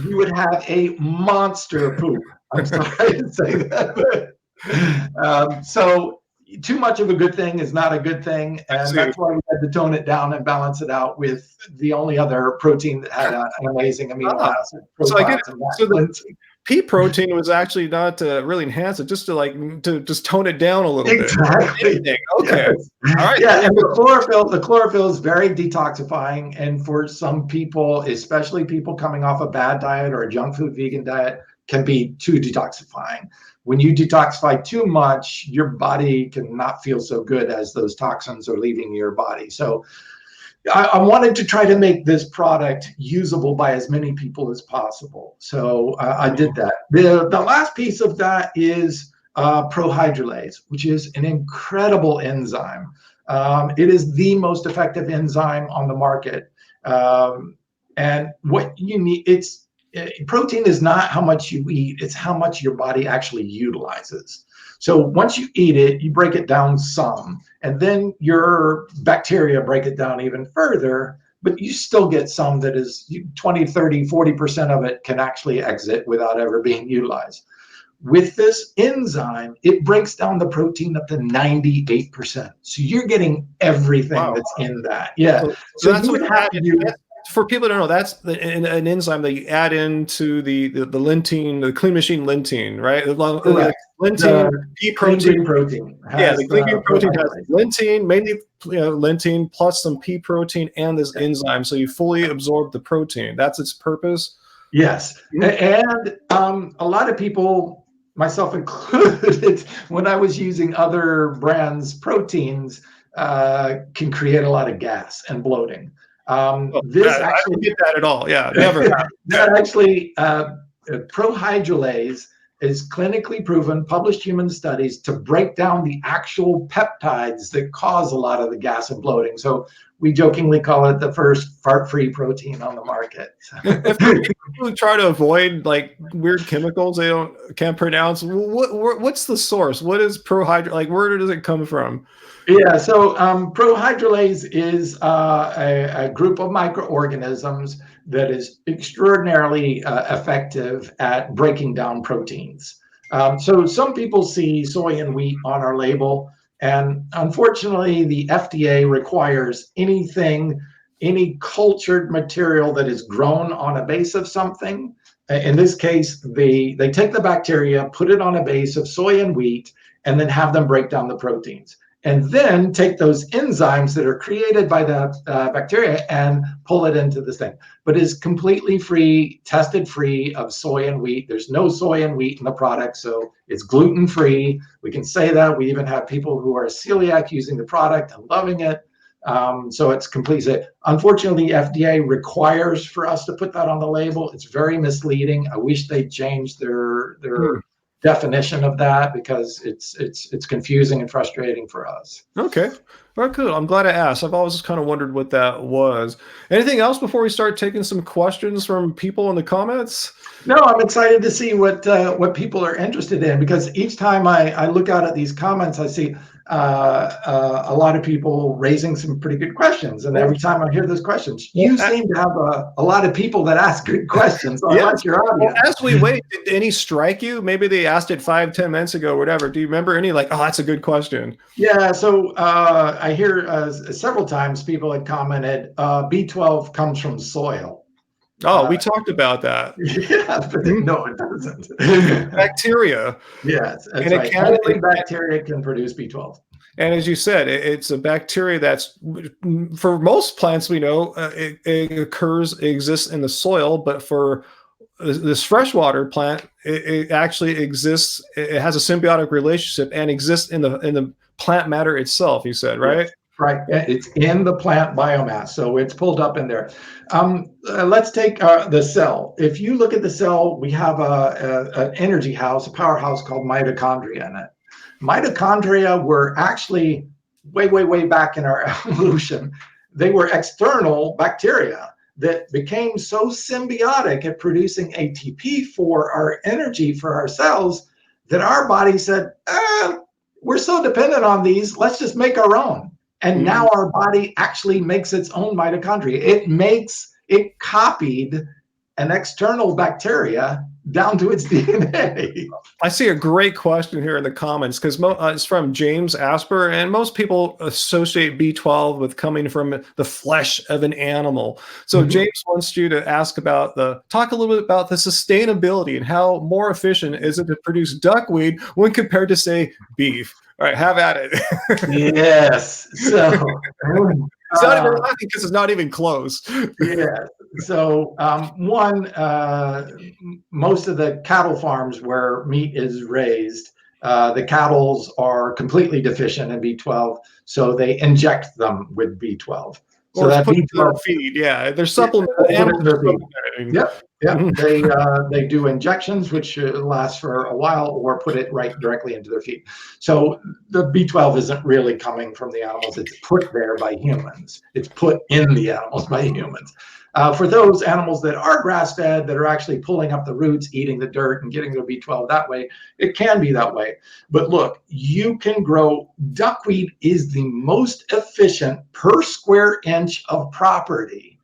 You would have a monster poop. I'm sorry to say that, but so too much of a good thing is not a good thing, and that's why we had to tone it down and balance it out with the only other protein that had an amazing amino acid. So I get it. So the pea protein was actually not to really enhance it, just to just tone it down a little bit. Exactly. Okay. Yes. All right. Yeah, and the chlorophyll is very detoxifying, and for some people, especially people coming off a bad diet or a junk food vegan diet, can be too detoxifying. When you detoxify too much, your body can not feel so good as those toxins are leaving your body. So I wanted to try to make this product usable by as many people as possible. So I did that. The last piece of that is prohydrolase, which is an incredible enzyme. It is the most effective enzyme on the market. And what you need, protein is not how much you eat, it's how much your body actually utilizes. So once you eat it, you break it down some, and then your bacteria break it down even further, but you still get some that is 20, 30, 40% of it can actually exit without ever being utilized. With this enzyme, it breaks down the protein up to 98%. So you're getting everything that's in that. Yeah. So that's what for people to know, that's an enzyme that you add into the Lentein, the clean machine Lentein, right? Correct. Lentein, pea protein. Yeah, the clean green protein has Lentein, mainly Lentein plus some pea protein and this enzyme, so you fully absorb the protein. That's its purpose. Yes, and a lot of people, myself included, when I was using other brands' proteins, can create a lot of gas and bloating. I don't get that at all. Yeah, never. That actually, prohydrolase is clinically proven, published human studies to break down the actual peptides that cause a lot of the gas and bloating. So we jokingly call it the first fart-free protein on the market. If people try to avoid like weird chemicals they can't pronounce, what's the source? What is prohydrolase? Like, where does it come from? Yeah, so prohydrolase is a group of microorganisms that is extraordinarily effective at breaking down proteins. So some people see soy and wheat on our label, and unfortunately the FDA requires any cultured material that is grown on a base of something In this case, they take the bacteria, put it on a base of soy and wheat, and then have them break down the proteins. And then take those enzymes that are created by the bacteria and pull it into this thing. But it's completely free, tested free of soy and wheat. There's no soy and wheat in the product, so it's gluten free. We can say that. We even have people who are celiac using the product and loving it. So it's completely. Unfortunately, FDA requires for us to put that on the label. It's very misleading. I wish they changed their definition of that, because it's confusing and frustrating for us. Okay. All right, cool. I'm glad I asked. I've always kind of wondered what that was. Anything else before we start taking some questions from people in the comments? No, I'm excited to see what people are interested in, because each time I look out at these comments, I see a lot of people raising some pretty good questions. And every time I hear those questions, you seem to have a lot of people that ask good questions. So I like your audience. Well, as we wait, did any strike you? Maybe they asked it 5-10 minutes ago, whatever. Do you remember any like, oh, that's a good question? Yeah, so I hear several times people had commented, B12 comes from soil. Oh, we talked about that. Yeah, but no, it doesn't. Bacteria. Yes, that's right. Only bacteria can produce B12. And as you said, it's a bacteria that's, for most plants we know, it exists in the soil, but for this freshwater plant, it actually exists. It has a symbiotic relationship and exists in the plant matter itself. You said, right? Yes. Right, it's in the plant biomass, so it's pulled up in there. Let's take the cell. If you look at the cell, we have an energy house, a powerhouse called mitochondria in it. Mitochondria were actually way back in our evolution. They were external bacteria that became so symbiotic at producing ATP for our energy for our cells that our body said, we're so dependent on these, let's just make our own. And now our body actually makes its own mitochondria. It copied an external bacteria down to its DNA. I see a great question here in the comments, because it's from James Asper, and most people associate B12 with coming from the flesh of an animal. So James wants you to talk a little bit about the sustainability and how more efficient is it to produce duckweed when compared to, say, beef. All right, have at it. Yes. So it's not even laughing because it's not even close. Yeah. So most of the cattle farms where meat is raised, the cattle are completely deficient in B12, so they inject them with B12. So that B12 feed, yeah, they're supplementing. Yep. They do injections, which last for a while, or put it directly into their feed. So the B12 isn't really coming from the animals; it's put there by humans. It's put in the animals by humans. For those animals that are grass-fed, that are actually pulling up the roots, eating the dirt, and getting their B12 that way, it can be that way. But look, you can grow. Duckweed is the most efficient per square inch of property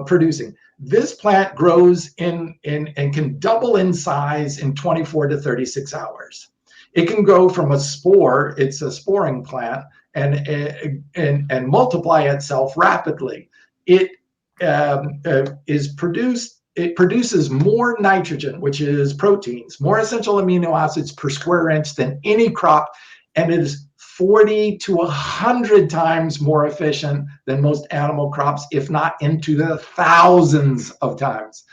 producing. This plant grows and can double in size in 24 to 36 hours. It can go from a spore, it's a sporing plant, and multiply itself rapidly. It produces more nitrogen, which is proteins, more essential amino acids per square inch than any crop, and it is 40 to 100 times more efficient than most animal crops, if not into the thousands of times.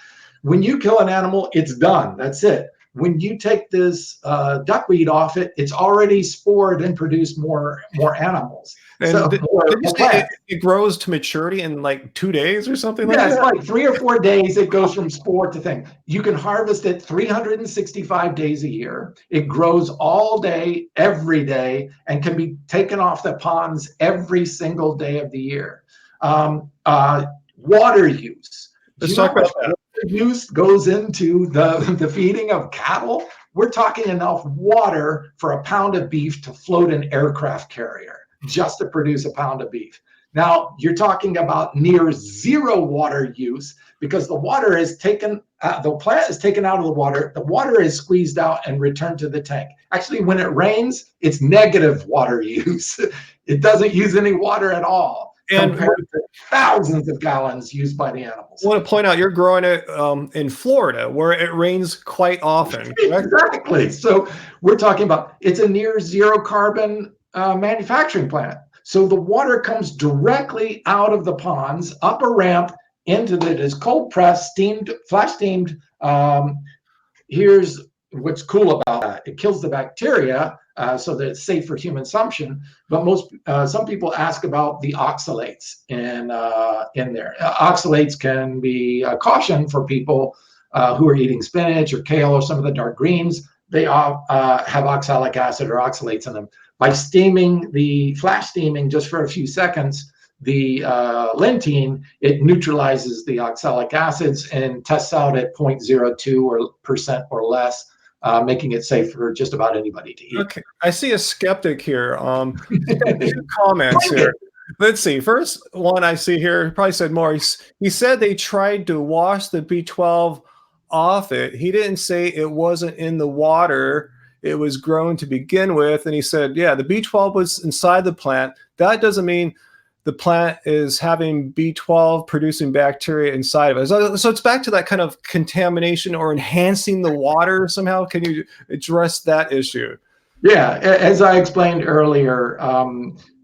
When you kill an animal, it's done. That's it. When you take this duckweed off it, it's already spored and produced more animals. And so did you say it grows to maturity in like 2 days or something like that? Yeah, it's like 3 or 4 days it goes from spore to thing. You can harvest it 365 days a year. It grows all day, every day, and can be taken off the ponds every single day of the year. Water use. Let's talk about that. Use goes into the feeding of cattle. We're talking enough water for a pound of beef to float an aircraft carrier just to produce a pound of beef. Now you're talking about near zero water use, because the water is taken, the plant is taken out of the water is squeezed out and returned to the tank. Actually, when it rains, it's negative water use. It doesn't use any water at all. And compared to thousands of gallons used by the animals. I want to point out you're growing it in Florida, where it rains quite often, correct? Exactly. So we're talking about, it's a near zero carbon manufacturing plant. So the water comes directly out of the ponds, up a ramp into it is cold pressed, steamed, flash steamed. Here's what's cool about that: it kills the bacteria, so that it's safe for human consumption. But some people ask about the oxalates in there. Oxalates can be a caution for people who are eating spinach or kale or some of the dark greens. They all have oxalic acid or oxalates in them. By steaming, the flash steaming just for a few seconds, the Lentein, it neutralizes the oxalic acids and tests out at 0.02% or less, making it safe for just about anybody to eat. Okay, I see a skeptic here. He's got two comments here. Let's see. First one I see here, he probably said more. He said they tried to wash the B12 off it. He didn't say it wasn't in the water. It was grown to begin with. And he said, yeah, the B12 was inside the plant. That doesn't mean the plant is having B12 producing bacteria inside of it. So it's back to that kind of contamination or enhancing the water somehow. Can you address that issue? Yeah, as I explained earlier,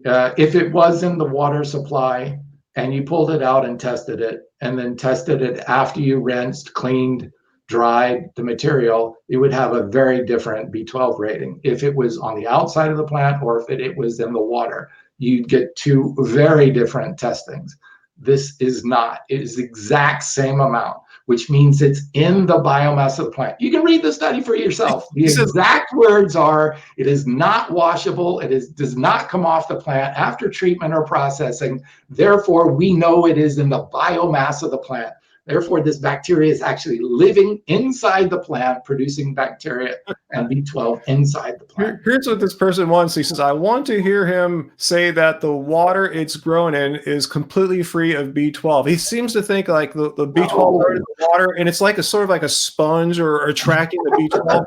if it was in the water supply and you pulled it out and tested it, and then tested it after you rinsed, cleaned, dried the material, it would have a very different B12 rating. If it was on the outside of the plant or if it was in the water, you'd get two very different testings. This is not. It is the exact same amount, which means it's in the biomass of the plant. You can read the study for yourself. The exact words are, it is not washable. It does not come off the plant after treatment or processing. Therefore, we know it is in the biomass of the plant. Therefore, this bacteria is actually living inside the plant, producing bacteria and B12 inside the plant. Here's what this person wants. He says, I want to hear him say that the water it's grown in is completely free of B12. He seems to think like the B12 are in the water, and it's like a sort of like a sponge or attracting the B12.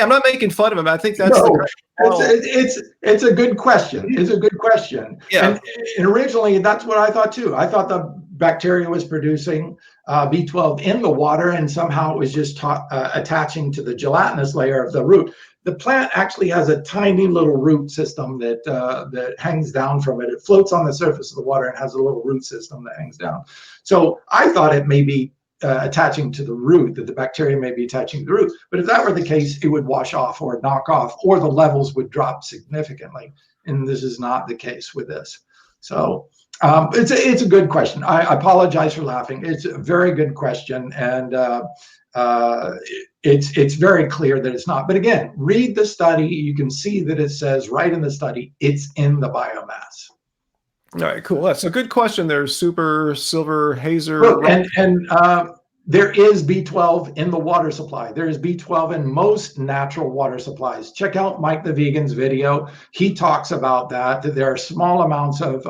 I'm not making fun of him. I think that's it's a good question. It's a good question. Yeah. And originally, that's what I thought too. I thought the bacteria was producing B12 in the water, and somehow it was just attaching to the gelatinous layer of the root. The plant actually has a tiny little root system that hangs down from it. It floats on the surface of the water and has a little root system that hangs down. So I thought it may be attaching to the root, that the bacteria may be attaching to the root. But if that were the case, it would wash off or knock off, or the levels would drop significantly. And this is not the case with this. So it's a good question. I apologize for laughing. It's a very good question, and it's very clear that it's not. But again, read the study. You can see that it says right in the study, it's in the biomass. All right, cool. That's a good question. There's Super Silver Hazer. Look, and there is B12 in the water supply. There is B12 in most natural water supplies. Check out Mike the Vegan's video. He talks about that there are small amounts of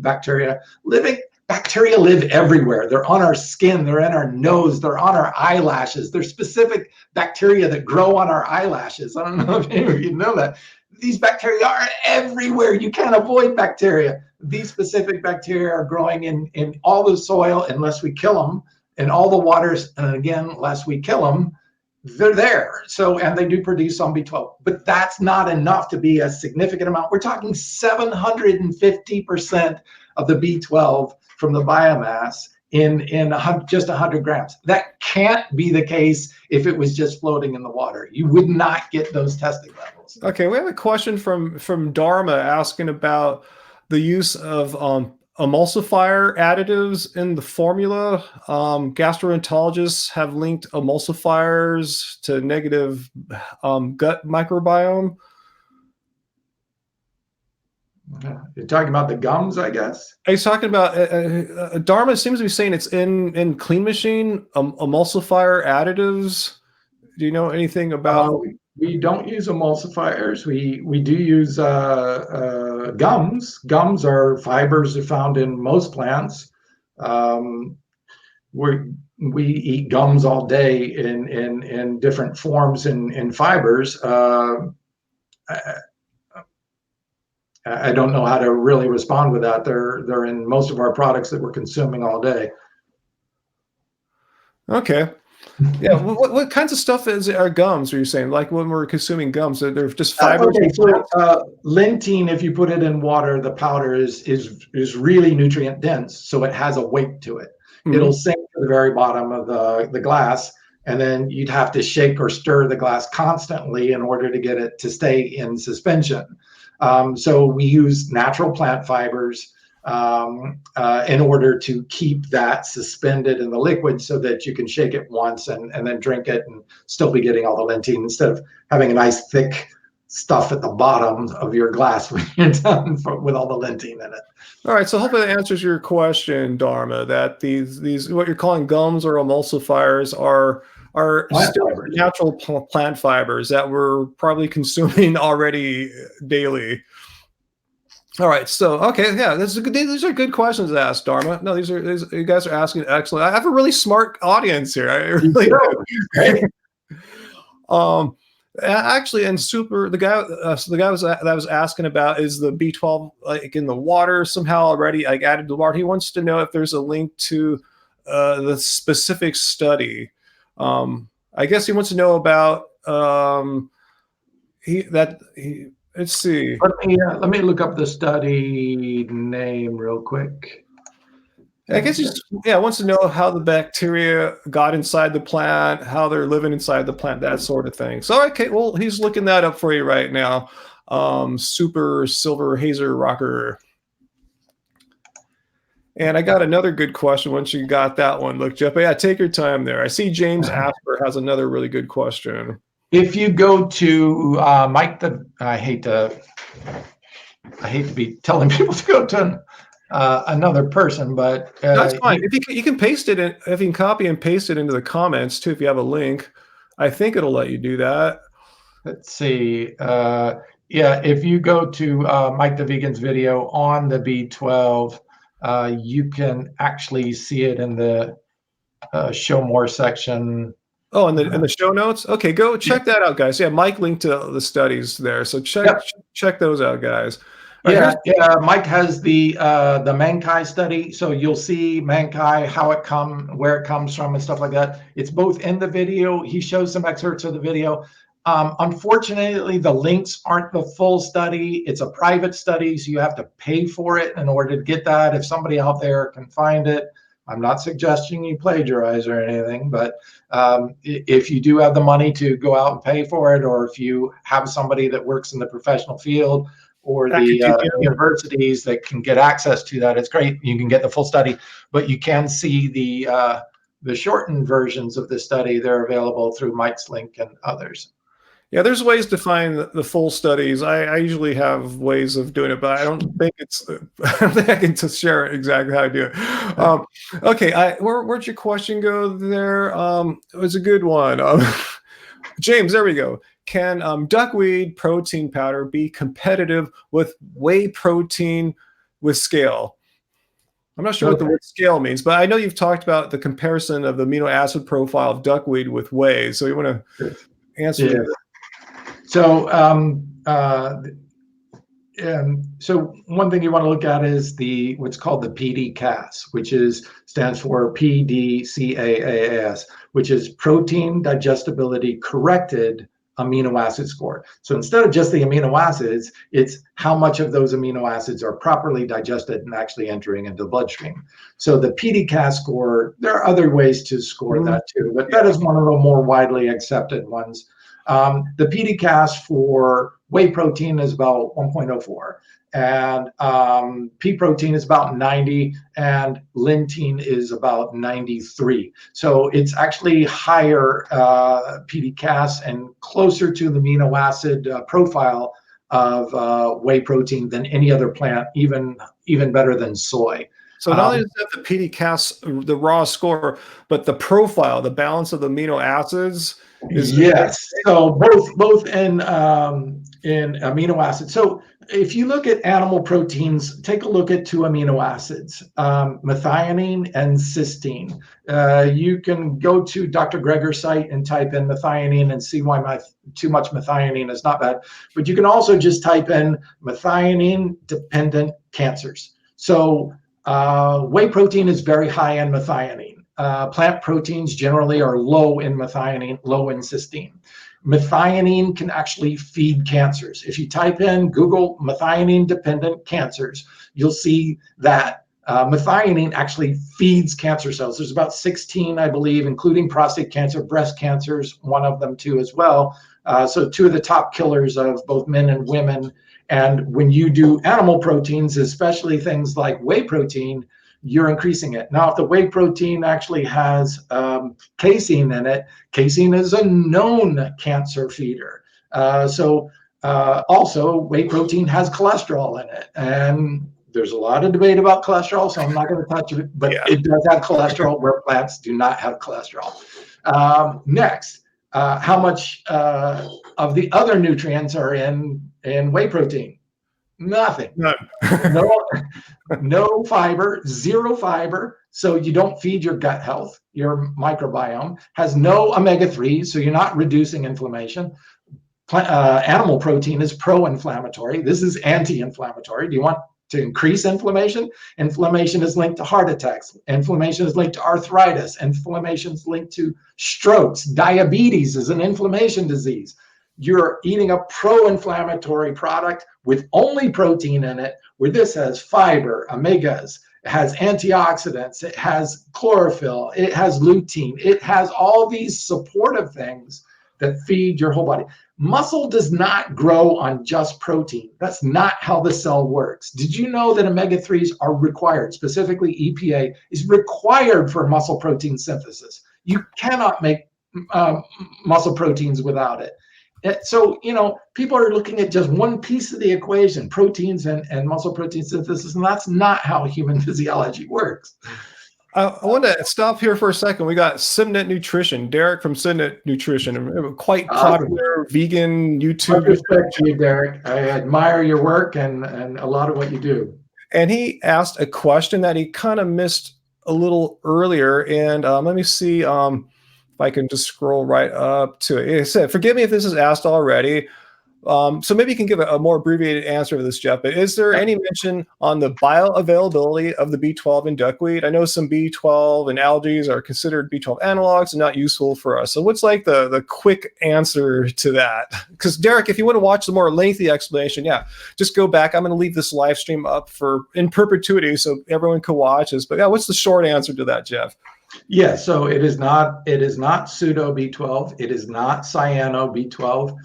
bacteria living. Bacteria live everywhere. They're on our skin. They're in our nose. They're on our eyelashes. There's specific bacteria that grow on our eyelashes. I don't know if any of you know that. These bacteria are everywhere. You can't avoid bacteria. These specific bacteria are growing in all the soil unless we kill them, in all the waters, and again, unless we kill them, they're there. So, and they do produce some B12, but that's not enough to be a significant amount. We're talking 750% of the B12 from the biomass in just 100 grams. That can't be the case if it was just floating in the water. You would not get those testing levels. Okay, we have a question from Dharma asking about the use of emulsifier additives in the formula. Gastroenterologists have linked emulsifiers to negative gut microbiome. You're talking about the gums, I guess? He's talking about, Dharma seems to be saying it's in Clean Machine, emulsifier additives. Do you know anything about? We don't use emulsifiers. We do use gums. Gums are fibers found in most plants. We eat gums all day in different forms and fibers. I don't know how to really respond with that. They're in most of our products that we're consuming all day. Okay. Yeah. What kinds of stuff are gums? Are you saying, like when we're consuming gums, they're just fibers? Okay, so Lentein, if you put it in water, the powder is really nutrient dense, so it has a weight to it. It'll sink to the very bottom of the glass, and then you'd have to shake or stir the glass constantly in order to get it to stay in suspension. So we use natural plant fibers in order to keep that suspended in the liquid so that you can shake it once and then drink it and still be getting all the Lentein instead of having a nice thick stuff at the bottom of your glass when you're done with all the Lentein in it. All right, so hopefully that answers your question, Dharma, that these what you're calling gums or emulsifiers are still natural plant fibers that we're probably consuming already daily. All right, so okay, yeah, these are good questions to ask, Dharma. No, you guys are asking excellent. I have a really smart audience here. I really do. Actually, and the guy that was asking about is the B12 like in the water somehow already like added to the water. He wants to know if there's a link to the specific study. I guess he wants to know about let's see. Let me look up the study name real quick. I guess he wants to know how the bacteria got inside the plant, how they're living inside the plant, that sort of thing. So, okay, well, he's looking that up for you right now. Super Silver Hazer Rocker. And I got another good question once you got that one. Look, Geoff, yeah, take your time there. I see James Asper has another really good question. If you go to Mike, I hate to be telling people to go to another person, but that's fine. If you can paste it in, if you can copy and paste it into the comments too, if you have a link, I think it'll let you do that. Let's see. Yeah, if you go to Mike the Vegan's video on the B12, you can actually see it in the show more section. Oh, in the show notes. Okay, go check that out, guys. Yeah, Mike linked to the studies there, so check those out, guys. Yeah, Mike has the Mankai study, so you'll see Mankai, where it comes from, and stuff like that. It's both in the video. He shows some excerpts of the video. Unfortunately, the links aren't the full study. It's a private study, so you have to pay for it in order to get that. If somebody out there can find it, I'm not suggesting you plagiarize or anything, but if you do have the money to go out and pay for it, or if you have somebody that works in the professional field, or the universities that can get access to that, it's great. You can get the full study, but you can see the shortened versions of the study. They're available through Mike's link and others. Yeah, there's ways to find the full studies. I usually have ways of doing it, but I don't think I can just share exactly how I do it. Okay, where'd your question go there? It was a good one. James, there we go. Can duckweed protein powder be competitive with whey protein with scale? I'm not sure what the word scale means, but I know you've talked about the comparison of the amino acid profile of duckweed with whey. So you want to answer that? So, so one thing you want to look at is what's called the PD-CAS, which stands for PDCAAS, which is protein digestibility corrected amino acid score. So instead of just the amino acids, it's how much of those amino acids are properly digested and actually entering into the bloodstream. So the PD-CAS score, there are other ways to score that too, but that is one of the more widely accepted ones. The PD-CAS for whey protein is about 1.04, and pea protein is about 90, and Lentein is about 93. So it's actually higher PD-CAS and closer to the amino acid profile of whey protein than any other plant, even better than soy. So not only is that the PD-CAS, the raw score, but the profile, the balance of the amino acids. Yes. So both in in amino acids. So if you look at animal proteins, take a look at two amino acids, methionine and cysteine. You can go to Dr. Greger's site and type in methionine and see why too much methionine is not bad. But you can also just type in methionine-dependent cancers. So whey protein is very high in methionine. Plant proteins generally are low in methionine, low in cysteine. Methionine can actually feed cancers. If you type in Google methionine-dependent cancers, you'll see that methionine actually feeds cancer cells. There's about 16, I believe, including prostate cancer, breast cancers, one of them too as well. So two of the top killers of both men and women. And when you do animal proteins, especially things like whey protein, you're increasing it. Now, if the whey protein actually has casein in it, casein is a known cancer feeder. Also, whey protein has cholesterol in it. And there's a lot of debate about cholesterol, so I'm not going to touch it, but it does have cholesterol where plants do not have cholesterol. Next, how much of the other nutrients are in whey protein? Nothing. No fiber, zero fiber. So you don't feed your gut health. Your microbiome has no omega-3, so you're not reducing inflammation. Animal protein is pro-inflammatory. This is anti-inflammatory. Do you want to increase inflammation? Inflammation is linked to heart attacks. Inflammation is linked to arthritis. Inflammation is linked to strokes. Diabetes is an inflammation disease. You're eating a pro-inflammatory product with only protein in it, where this has fiber, omegas, it has antioxidants, it has chlorophyll, it has lutein, it has all these supportive things that feed your whole body. Muscle does not grow on just protein. That's not how the cell works. Did you know that omega-3s are required, specifically EPA is required for muscle protein synthesis? You cannot make muscle proteins without it. So, people are looking at just one piece of the equation, proteins and muscle protein synthesis, and that's not how human physiology works. I want to stop here for a second. We got Simnet Nutrition, Derek from Simnet Nutrition, quite popular vegan YouTube. Respect to you, Derek. I admire your work and a lot of what you do. And he asked a question that he kind of missed a little earlier. And let me see if I can just scroll right up to it. It said, forgive me if this is asked already. So maybe you can give a more abbreviated answer to this, Geoff. But is there any mention on the bioavailability of the B12 in duckweed? I know some B12 and algae are considered B12 analogs and not useful for us. So what's like the quick answer to that? Because Derek, if you want to watch the more lengthy explanation, just go back. I'm going to leave this live stream up in perpetuity so everyone can watch this. But what's the short answer to that, Geoff? Yeah, so it is not Pseudo B12, it is not Cyano B12,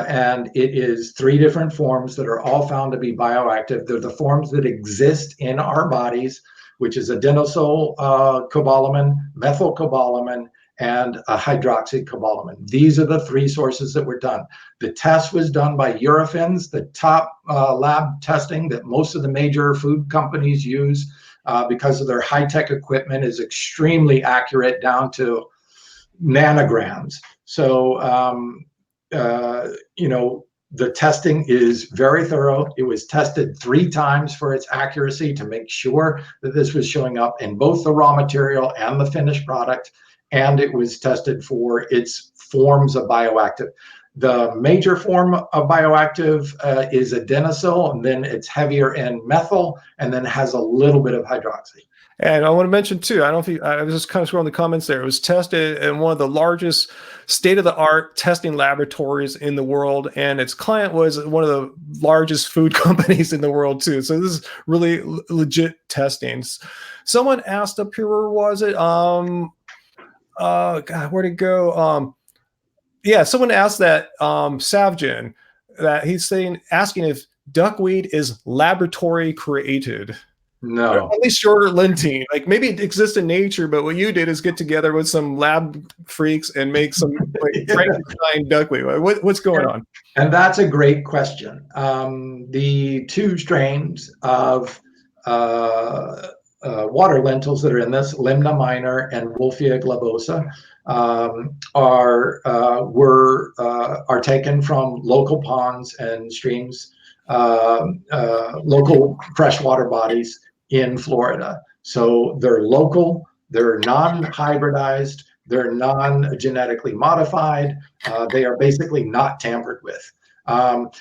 and it is three different forms that are all found to be bioactive. They're the forms that exist in our bodies, which is adenosine cobalamin, methylcobalamin, and a hydroxycobalamin. These are the three sources that were done. The test was done by Eurofins, the top lab testing that most of the major food companies use. Because of their high-tech equipment is extremely accurate down to nanograms. So, the testing is very thorough. It was tested 3 times for its accuracy to make sure that this was showing up in both the raw material and the finished product. And it was tested for its forms of bioactive. The major form of bioactive is adenosine, and then it's heavier in methyl, and then has a little bit of hydroxy. And I want to mention too, I was just kind of scrolling the comments there. It was tested in one of the largest state-of-the-art testing laboratories in the world, and its client was one of the largest food companies in the world too. So this is really legit testing. Someone asked up here, where was it? God, where'd it go? Someone asked that Savjan, that he's asking if duckweed is laboratory created. No. At least shorter Lentein. Like maybe it exists in nature, but what you did is get together with some lab freaks and make some Frankenstein duckweed. What's going on? And that's a great question. The 2 strains of water lentils that are in this, Limna minor and Wolffia globosa, were are taken from local ponds and streams, local freshwater bodies in Florida. So they're local, they're non-hybridized, they're non-genetically modified. They are basically not tampered with.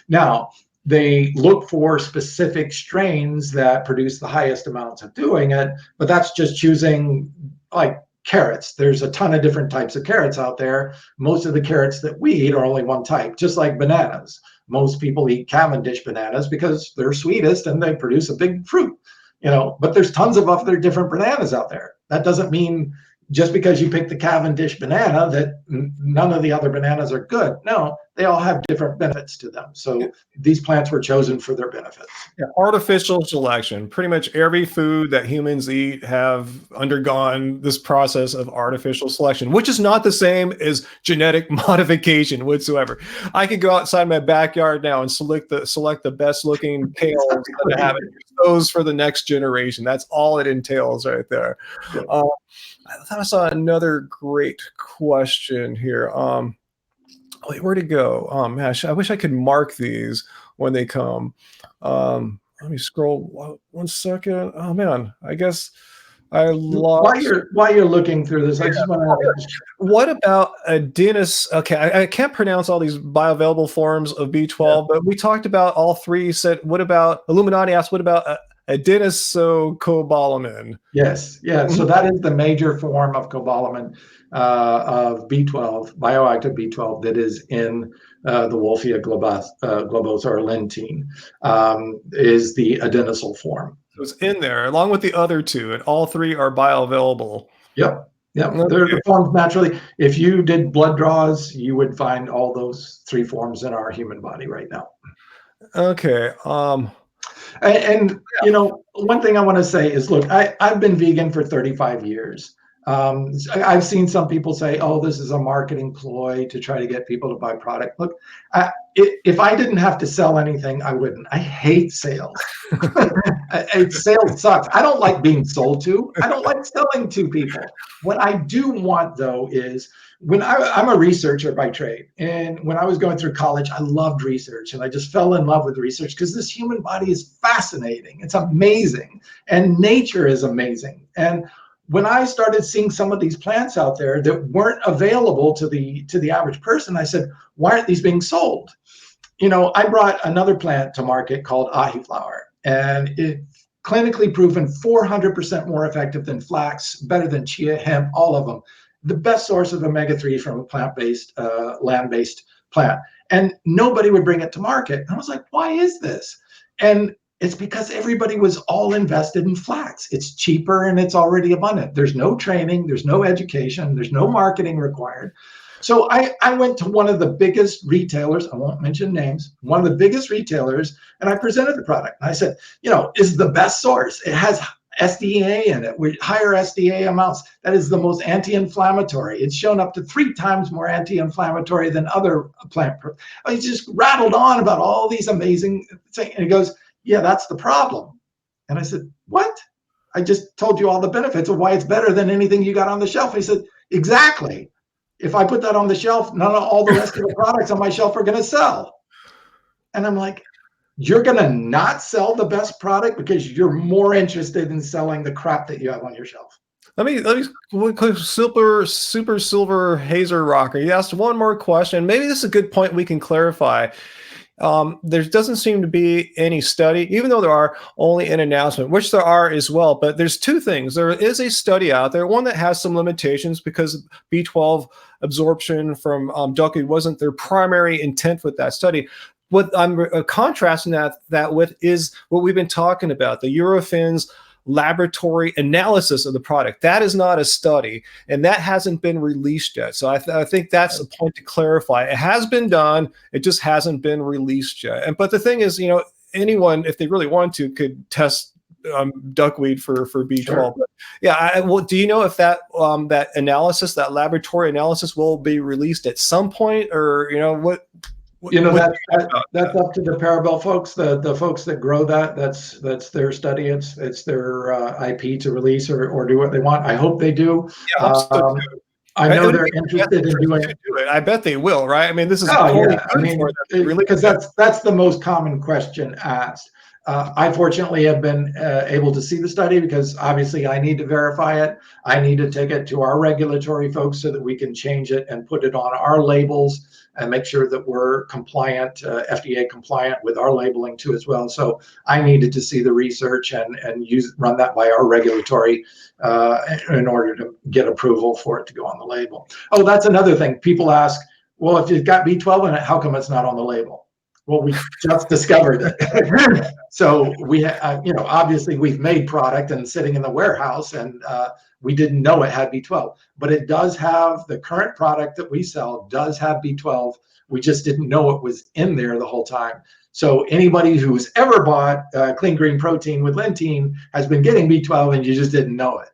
Now, they look for specific strains that produce the highest amounts of doing it, but that's just choosing, like carrots. There's a ton of different types of carrots out there. Most of the carrots that we eat are only one type, just like bananas. Most people eat Cavendish bananas because they're sweetest and they produce a big fruit, but there's tons of other different bananas out there. That doesn't mean just because you pick the Cavendish banana that none of the other bananas are good. No, they all have different benefits to them. So these plants were chosen for their benefits. Yeah, artificial selection. Pretty much every food that humans eat have undergone this process of artificial selection, which is not the same as genetic modification whatsoever. I could go outside my backyard now and select the best looking kales that I have and use those for the next generation. That's all it entails right there. Yeah. I thought I saw another great question here. Wait, where'd it go? Man, I wish I could mark these when they come. Let me scroll 1 second. Oh man, I guess I lost. While you're looking through this, I just want to. What about Additives? Okay, I can't pronounce all these bioavailable forms of B12, but we talked about all three. Said, what about Illuminati asked, what about adenosocobalamin? Yes, yeah. So that is the major form of cobalamin of B12, bioactive B12, that is in the Wolfia globosa or Lentein, is the adenosyl form. So it's in there along with the other two, and all three are bioavailable. Yep. Yeah, Okay. they're the forms naturally. If you did blood draws, you would find all those three forms in our human body right now. Okay. And one thing I want to say is, look, I've been vegan for 35 years. I've seen some people say, oh, this is a marketing ploy to try to get people to buy product. Look, if I didn't have to sell anything, I wouldn't. I hate sales. Sales sucks. I don't like being sold to. I don't like selling to people. What I do want, though, is when I'm a researcher by trade. And when I was going through college, I loved research. And I just fell in love with research because this human body is fascinating. It's amazing. And nature is amazing. And when I started seeing some of these plants out there that weren't available to the average person, I said, why aren't these being sold? I brought another plant to market called ahi flower, and it's clinically proven 400% more effective than flax, better than chia, hemp, all of them. The best source of omega-3 from a plant-based, land-based plant. And nobody would bring it to market. And I was like, why is this? And it's because everybody was all invested in flax. It's cheaper and it's already abundant. There's no training, there's no education, there's no marketing required. So I went to one of the biggest retailers, I won't mention names, one of the biggest retailers, and I presented the product. And I said, is the best source. It has SDA in it, with higher SDA amounts. That is the most anti-inflammatory. It's shown up to 3 times more anti-inflammatory than other plant. I just rattled on about all these amazing things. And he goes, yeah, that's the problem. And I said, what? I just told you all the benefits of why it's better than anything you got on the shelf. He said, exactly. If I put that on the shelf, none of all the rest of the products on my shelf are going to sell. And I'm like, you're going to not sell the best product because you're more interested in selling the crap that you have on your shelf. Let me super silver hazer rocker. You asked one more question. Maybe this is a good point we can clarify. There doesn't seem to be any study, even though there are, only an announcement, which there are as well. But there's two things. There is a study out there, one that has some limitations because B12 absorption from duckweed wasn't their primary intent with that study. What I'm contrasting that with is what we've been talking about, the Eurofins laboratory analysis of the product. That is not a study, and that hasn't been released yet. So I think that's a point to clarify. It has been done, it just hasn't been released yet. But the thing is, anyone, if they really want to, could test duckweed for B12. Sure. But yeah, well, do you know if that that analysis, that laboratory analysis, will be released at some point, or what? That's up to the Parabel folks, the folks that grow that. That's their study. It's their IP to release or do what they want. I hope they do. Yeah, I know they're interested in doing it. I bet they will, right? I mean, this is Oh only yeah, good for them. Really, because that's the most common question asked. I fortunately have been able to see the study because obviously I need to verify it. I need to take it to our regulatory folks so that we can change it and put it on our labels and make sure that we're compliant, FDA compliant with our labeling too as well. So I needed to see the research and run that by our regulatory in order to get approval for it to go on the label. Oh, that's another thing. People ask, well, if you've got B12 in it, how come it's not on the label? Well, we just discovered it. So we, obviously we've made product and sitting in the warehouse, and we didn't know it had B12, but it does have, the current product that we sell does have B12. We just didn't know it was in there the whole time. So anybody who's ever bought clean green protein with Lentein has been getting B12 and you just didn't know it.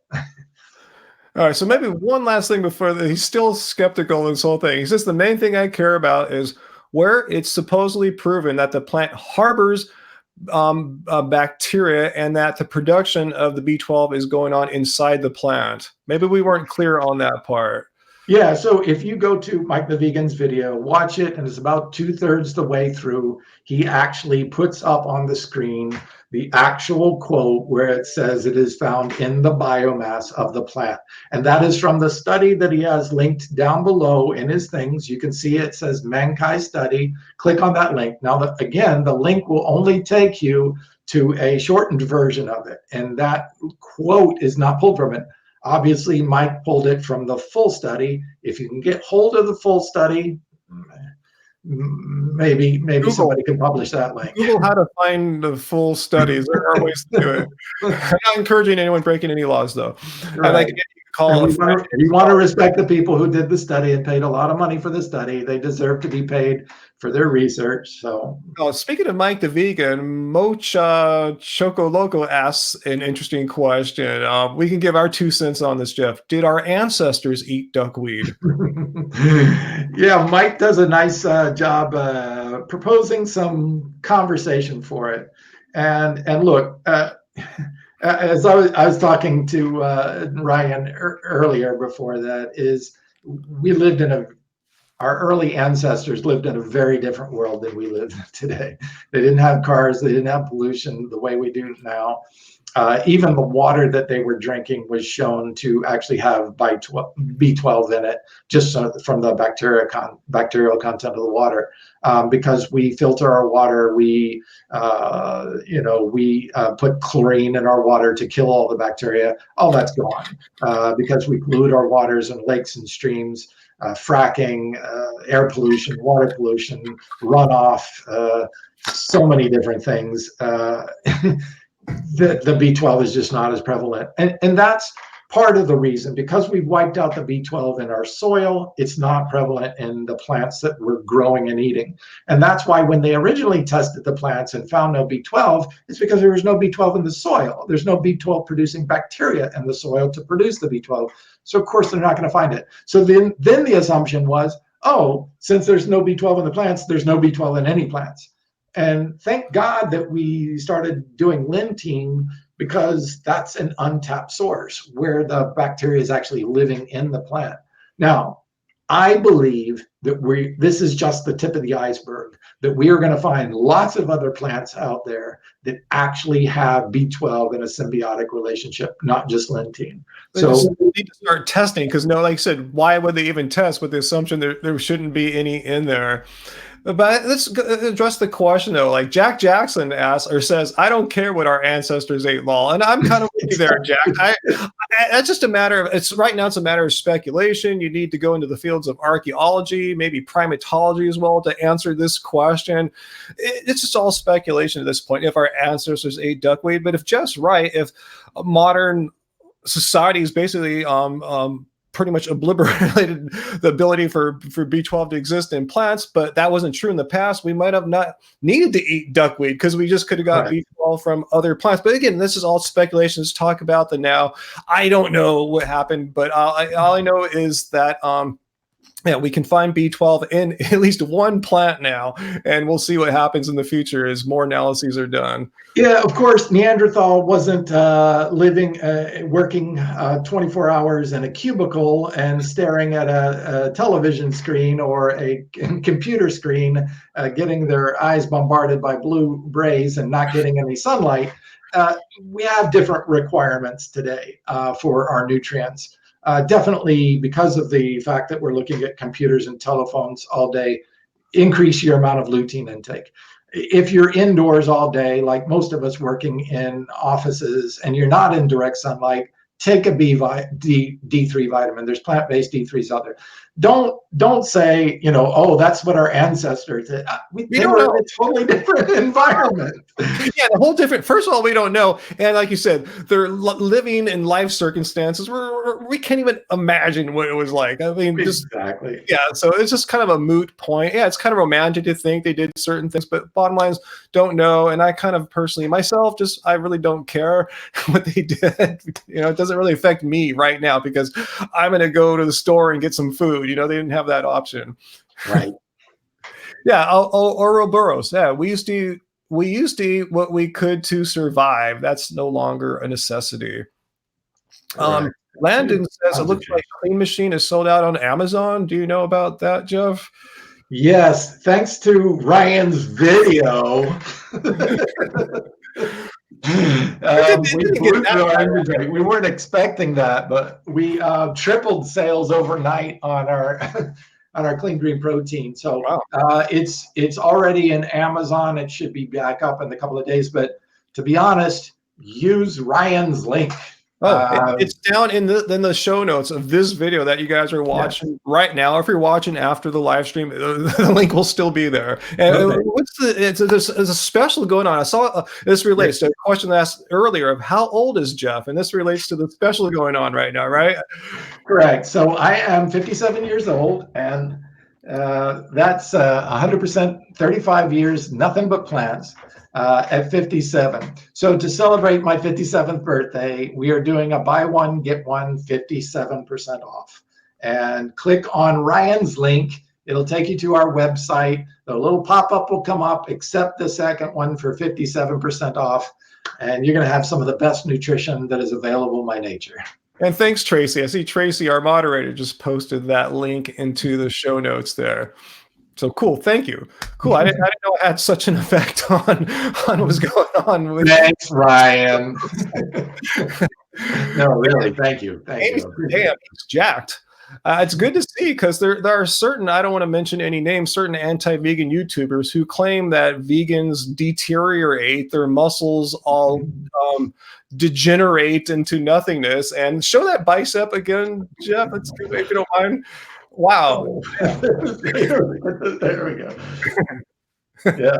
All right, so maybe one last thing before he's still skeptical of this whole thing. He says the main thing I care about is where it's supposedly proven that the plant harbors bacteria and that the production of the B12 is going on inside the plant. Maybe we weren't clear on that part. Yeah, so if you go to Mike the Vegan's video, watch it, and it's about 2/3 the way through, he actually puts up on the screen the actual quote where it says it is found in the biomass of the plant. And that is from the study that he has linked down below in his things. You can see it says Mankai study. Click on that link. Now, again, the link will only take you to a shortened version of it. And that quote is not pulled from it. Obviously, Mike pulled it from the full study. If you can get hold of the full study, maybe Google. Somebody can publish that link. Google how to find the full studies. There are ways to do it. I'm not encouraging anyone breaking any laws, though. Right. I like to call we want to respect the people who did the study and paid a lot of money for the study. They deserve to be paid for their research. So, speaking of Mike the Vegan, Mocha Choco Loco asks an interesting question. We can give our 2 cents on this, Geoff. Did our ancestors eat duckweed? Yeah, Mike does a nice job proposing some conversation for it. And look, as I was talking to Ryan earlier before that, is we lived in our early ancestors lived in a very different world than we live today. They didn't have cars, they didn't have pollution the way we do now. Even the water that they were drinking was shown to actually have B12 in it, just from the bacterial content of the water. Because we filter our water, we put chlorine in our water to kill all the bacteria. All that's gone because we pollute our waters and lakes and streams. Fracking, air pollution, water pollution, runoff, so many different things. The B12 is just not as prevalent. And that's part of the reason, because we've wiped out the B12 in our soil, it's not prevalent in the plants that we're growing and eating. And that's why when they originally tested the plants and found no B12, it's because there was no B12 in the soil. There's no B12 producing bacteria in the soil to produce the B12. So of course they're not going to find it. So then the assumption was, oh, since there's no B12 in the plants, there's no B12 in any plants. And thank God that we started doing Lentein, because that's an untapped source where the bacteria is actually living in the plant. Now, I believe that this is just the tip of the iceberg, that we are going to find lots of other plants out there that actually have B12 in a symbiotic relationship, not just Lentein. So we need to start testing, because like I said, why would they even test with the assumption there shouldn't be any in there? But let's address the question, though. Like Jack Jackson asks or says, I don't care what our ancestors ate, lol. And I'm kind of with you there, Jack. That's just a matter of, right now it's a matter of speculation. You need to go into the fields of archaeology, maybe primatology as well, to answer this question. It's just all speculation at this point, if our ancestors ate duckweed. But if Jeff's right, if modern society is basically pretty much obliterated the ability for B12 to exist in plants, but that wasn't true in the past, we might have not needed to eat duckweed because we just could have got B12 from other plants. But again, this is all speculation. Let's talk about the now. I don't know what happened, but all I know is that Yeah, we can find B12 in at least one plant now, and we'll see what happens in the future as more analyses are done. Yeah, of course, Neanderthal wasn't working 24 hours in a cubicle and staring at a television screen or a computer screen, getting their eyes bombarded by blue rays and not getting any sunlight. We have different requirements today for our nutrients. Definitely because of the fact that we're looking at computers and telephones all day, increase your amount of lutein intake. If you're indoors all day, like most of us working in offices, and you're not in direct sunlight, take a D3 vitamin. There's plant-based D3s out there. Don't say, oh, that's what our ancestors did. They were in a totally different environment. Yeah, the whole different. First of all, we don't know, and like you said, they're living in life circumstances where we can't even imagine what it was like. I mean, exactly. Yeah, so it's just kind of a moot point. Yeah, it's kind of romantic to think they did certain things, but bottom line is don't know. And I kind of personally myself, I really don't care what they did. It doesn't really affect me right now because I'm going to go to the store and get some food. They didn't have that option. Right. Yeah, Ouroboros. Yeah, we used to eat what we could to survive. That's no longer a necessity. Landon says it looks like Clean Machine is sold out on Amazon. Do you know about that, Geoff? Yes, thanks to Ryan's video. We weren't expecting that, but we tripled sales overnight on our clean green protein. So wow. It's already in Amazon. It should be back up in a couple of days. But to be honest, use Ryan's link. It's down in the show notes of this video that you guys are watching right now. If you're watching after the live stream, the link will still be there. And there's a special going on. I saw this relates to a question asked earlier of how old is Geoff, and this relates to the special going on right now, right? Correct. So I am 57 years old, and that's 100%, 35 years, nothing but plants. At 57. So to celebrate my 57th birthday, we are doing a buy one, get one 57% off. And click on Ryan's link. It'll take you to our website. The little pop-up will come up, accept the second one for 57% off. And you're going to have some of the best nutrition that is available by nature. And thanks, Tracy. I see Tracy, our moderator, just posted that link into the show notes there. So cool, thank you. Cool, I didn't know it had such an effect on what was going on with. Thanks, Ryan. No, really, thank you. Damn, he's jacked. It's good to see because there are certain, I don't want to mention any names, certain anti-vegan YouTubers who claim that vegans deteriorate, their muscles all degenerate into nothingness. And show that bicep again, Geoff. Let's do it, if you don't mind. Wow. There we go. Yeah.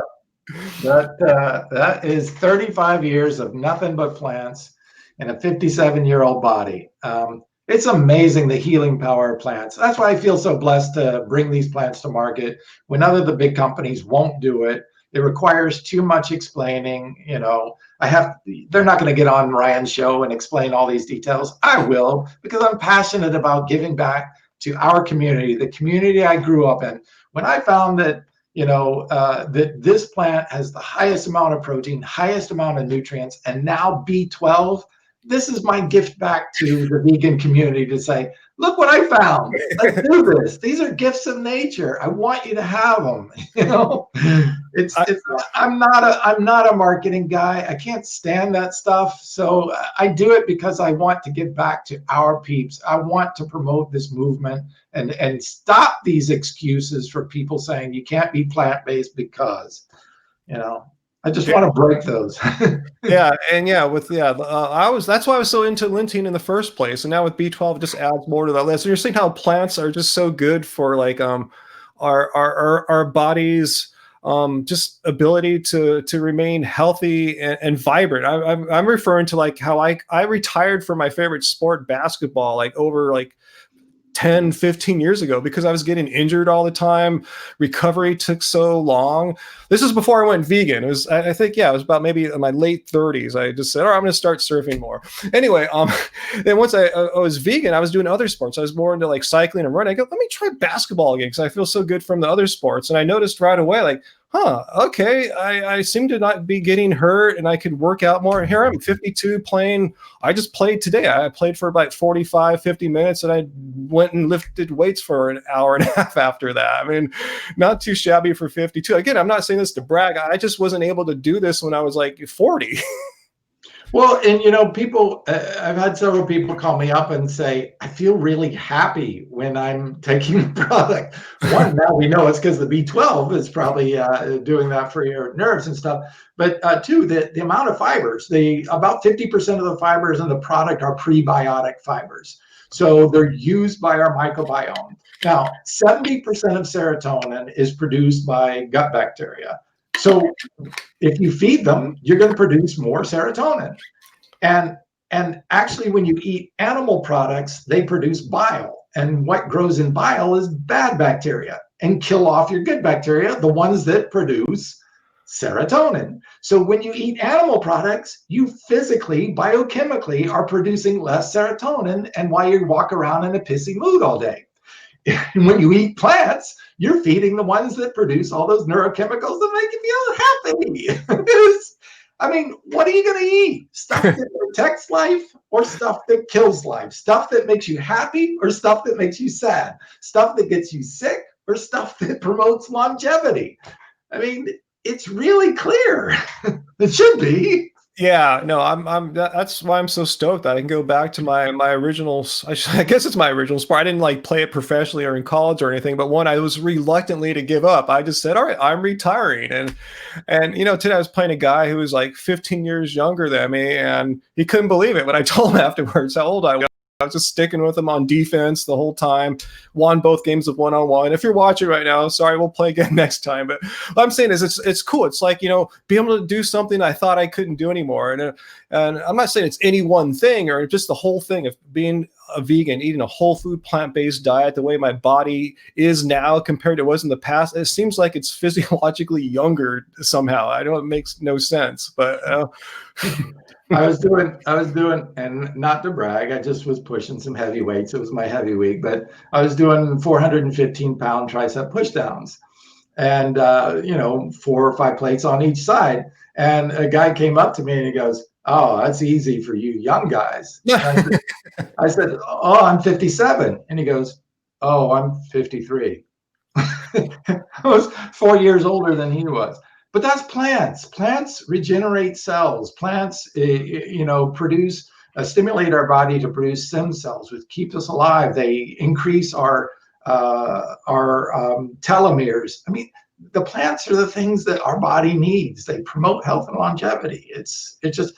That is 35 years of nothing but plants in a 57-year-old body. It's amazing the healing power of plants. That's why I feel so blessed to bring these plants to market when other the big companies won't do it. It requires too much explaining. They're not going to get on Ryan's show and explain all these details. I will, because I'm passionate about giving back to our community, the community I grew up in. When I found that, that this plant has the highest amount of protein, highest amount of nutrients, and now B12, this is my gift back to the vegan community to say, look what I found. Let's do this. These are gifts of nature. I want you to have them. I'm not a marketing guy. I can't stand that stuff. So I do it because I want to give back to our peeps. I want to promote this movement and stop these excuses for people saying you can't be plant-based because, I just want to break those. That's why I was so into Lentein in the first place, and now with B12 it just adds more to that list. And you're seeing how plants are just so good for like our bodies just ability to remain healthy and vibrant. I'm referring to like how I retired from my favorite sport, basketball, like over like 10, 15 years ago because I was getting injured all the time. Recovery took so long. This is before I went vegan. It was, I think, yeah, it was about maybe in my late 30s. I just said, all right, I'm going to start surfing more. Anyway, then once I was vegan, I was doing other sports. I was more into like cycling and running. I go, let me try basketball again because I feel so good from the other sports. And I noticed right away, like, okay, I seem to not be getting hurt and I could work out more. Here I'm 52 playing. I just played today. I played for about 45, 50 minutes and I went and lifted weights for an hour and a half after that. I mean, not too shabby for 52. Again, I'm not saying this to brag. I just wasn't able to do this when I was like 40. Well, and people, I've had several people call me up and say, I feel really happy when I'm taking the product. One, now we know it's because the B12 is probably doing that for your nerves and stuff. But two, the amount of fibers, about 50% of the fibers in the product are prebiotic fibers. So they're used by our microbiome. Now, 70% of serotonin is produced by gut bacteria. So if you feed them, you're going to produce more serotonin. And actually, when you eat animal products, they produce bile. And what grows in bile is bad bacteria and kill off your good bacteria, the ones that produce serotonin. So when you eat animal products, you physically, biochemically are producing less serotonin and why you walk around in a pissy mood all day. And when you eat plants, you're feeding the ones that produce all those neurochemicals that make you feel happy. I mean, what are you going to eat? Stuff that protects life or stuff that kills life? Stuff that makes you happy or stuff that makes you sad? Stuff that gets you sick or stuff that promotes longevity? I mean, it's really clear. It should be. Yeah, no, that's why I'm so stoked that I can go back to my original. I guess it's my original sport. I didn't like play it professionally or in college or anything, but one I was reluctantly to give up. I just said, all right, I'm retiring. And today I was playing a guy who was like 15 years younger than me, and he couldn't believe it when I told him afterwards how old I was. I was just sticking with him on defense the whole time, won both games of one-on-one. If you're watching right now, sorry, we'll play again next time. But what I'm saying is it's cool. It's like, be able to do something I thought I couldn't do anymore. And I'm not saying it's any one thing or just the whole thing of being a vegan, eating a whole food, plant-based diet, the way my body is now compared to what was in the past. It seems like it's physiologically younger somehow. I know it makes no sense, but I was doing, and not to brag, I just was pushing some heavy weights. It was my heavy week, but I was doing 415-pound tricep pushdowns and, 4 or 5 plates on each side. And a guy came up to me and he goes, oh, that's easy for you young guys. I said, oh, I'm 57. And he goes, oh, I'm 53. I was 4 years older than he was. But that's plants. Plants regenerate cells. Plants, produce, stimulate our body to produce stem cells, which keep us alive. They increase our telomeres. I mean, the plants are the things that our body needs. They promote health and longevity. It's just,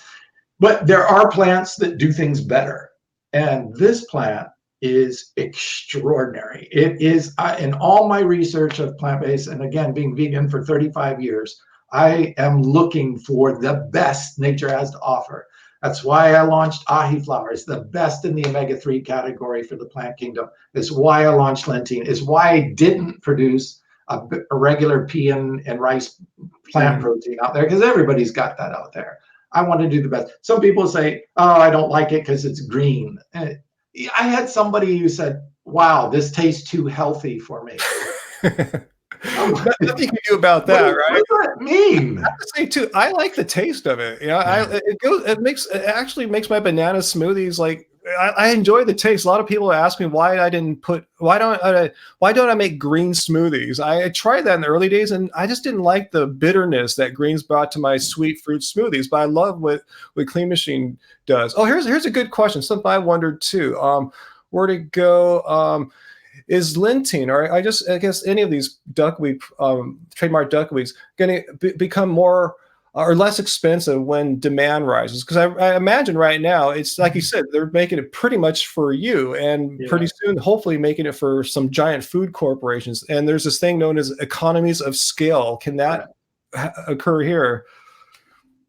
but there are plants that do things better. And this plant is extraordinary. It is, in all my research of plant-based, and again, being vegan for 35 years, I am looking for the best nature has to offer. That's why I launched ahi flour. It's the best in the omega-3 category for the plant kingdom. It's why I launched Lentein. It's why I didn't produce a regular pea and rice plant protein out there, because everybody's got that out there. I want to do the best. Some people say, oh, I don't like it because it's green. I had somebody who said, wow, this tastes too healthy for me. Nothing you can do about that, right? What does that mean? I have to say too, I like the taste of it. It actually makes my banana smoothies like I enjoy the taste. A lot of people ask me why don't I make green smoothies? I tried that in the early days and I just didn't like the bitterness that greens brought to my sweet fruit smoothies. But I love what Clean Machine does. Oh, here's a good question. Something I wondered too. Where to go? Is Lentein, or I guess any of these duckweed, trademark duckweeds, going to become more or less expensive when demand rises? Because I imagine right now, it's like you said, they're making it pretty much for you, and pretty soon, hopefully making it for some giant food corporations. And there's this thing known as economies of scale. Can that occur here?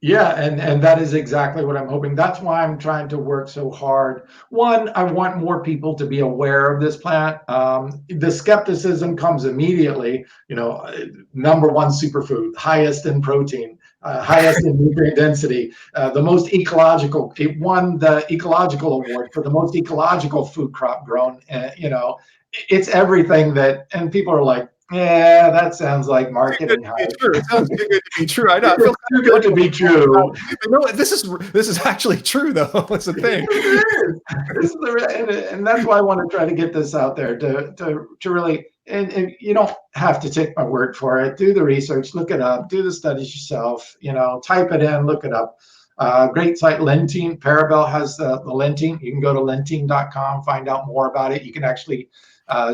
Yeah, and that is exactly what I'm hoping. That's why I'm trying to work so hard. One, I want more people to be aware of this plant. The skepticism comes immediately. Number one superfood, highest in protein, highest in nutrient density, the most ecological. It won the ecological award for the most ecological food crop grown. It's everything that, and people are like, yeah, that sounds like Too good marketing to be hype. true. It sounds too good to be true. I know. I feel It's too kind of good funny to when be people talk true. about it. You know what? This is actually true though. It's a thing. It is. This is and that's why I want to try to get this out there to really, and you don't have to take my word for it. Do the research, look it up, do the studies yourself. Type it in, look it up. Great site, Lentein. Parabel has the Lentein. You can go to lentein.com, find out more about it. You can actually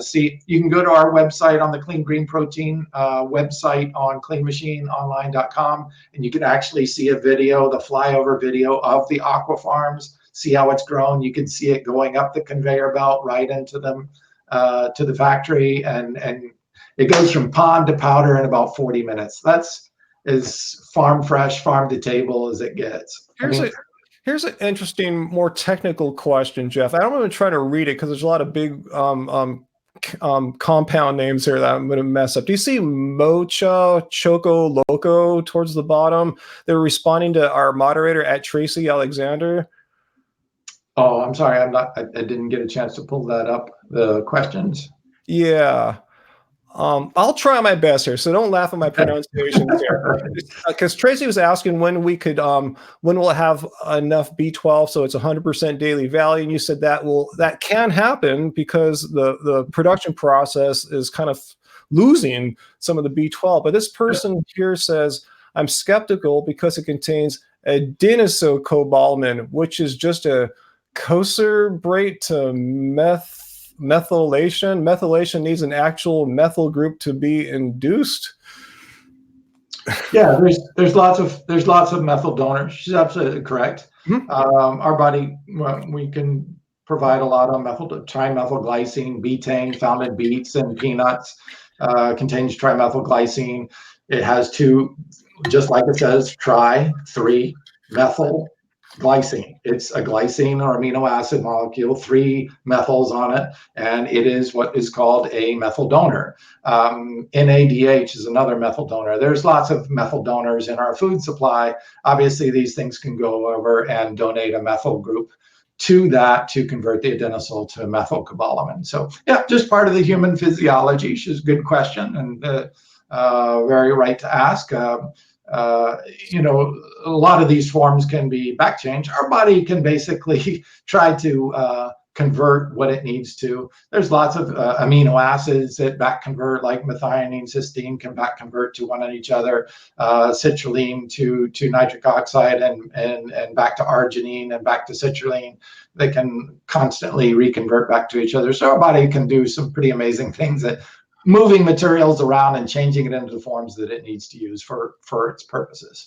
see. You can go to our website on the Clean Green Protein website on cleanmachineonline.com, and you can actually see a video, the flyover video of the aqua farms. See how it's grown. You can see it going up the conveyor belt right into them to the factory, and it goes from pond to powder in about 40 minutes. That's as farm fresh, farm to table as it gets. I Here's mean, a here's an interesting, more technical question, Jeff. I don't even try to read it because there's a lot of big compound names here that I'm going to mess up. Do you see Mocha Choco Loco towards the bottom? They're responding to our moderator at Tracy Alexander. oh, I'm sorry, I didn't get a chance to pull that up. The questions. Yeah. I'll try my best here, so don't laugh at my pronunciations here. Because Tracy was asking when when we'll have enough B12 so it's 100% daily value, and you said that can happen because the production process is kind of losing some of the B12. But this person here says I'm skeptical because it contains adenosocobalamin, which is just a coserbrate to methylation. Methylation needs an actual methyl group to be induced. Yeah, there's lots of methyl donors. She's absolutely correct. Mhm. Our body, well, we can provide a lot of trimethylglycine, betaine found in beets and peanuts, contains trimethylglycine. It has two, just like it says, three methyl glycine. It's a glycine or amino acid molecule, three methyls on it, and it is what is called a methyl donor. NADH is another methyl donor. There's lots of methyl donors in our food supply. Obviously, these things can go over and donate a methyl group to that to convert the adenosyl to methylcobalamin. So yeah, just part of the human physiology. She's a good question and very right to ask. Uh, a lot of these forms can be back changed. Our body can basically try to convert what it needs to. There's lots of amino acids that back convert, like methionine, cysteine can back convert to one and each other, citrulline to nitric oxide, and back to arginine and back to citrulline. They can constantly reconvert back to each other. So our body can do some pretty amazing things at moving materials around and changing it into the forms that it needs to use for its purposes.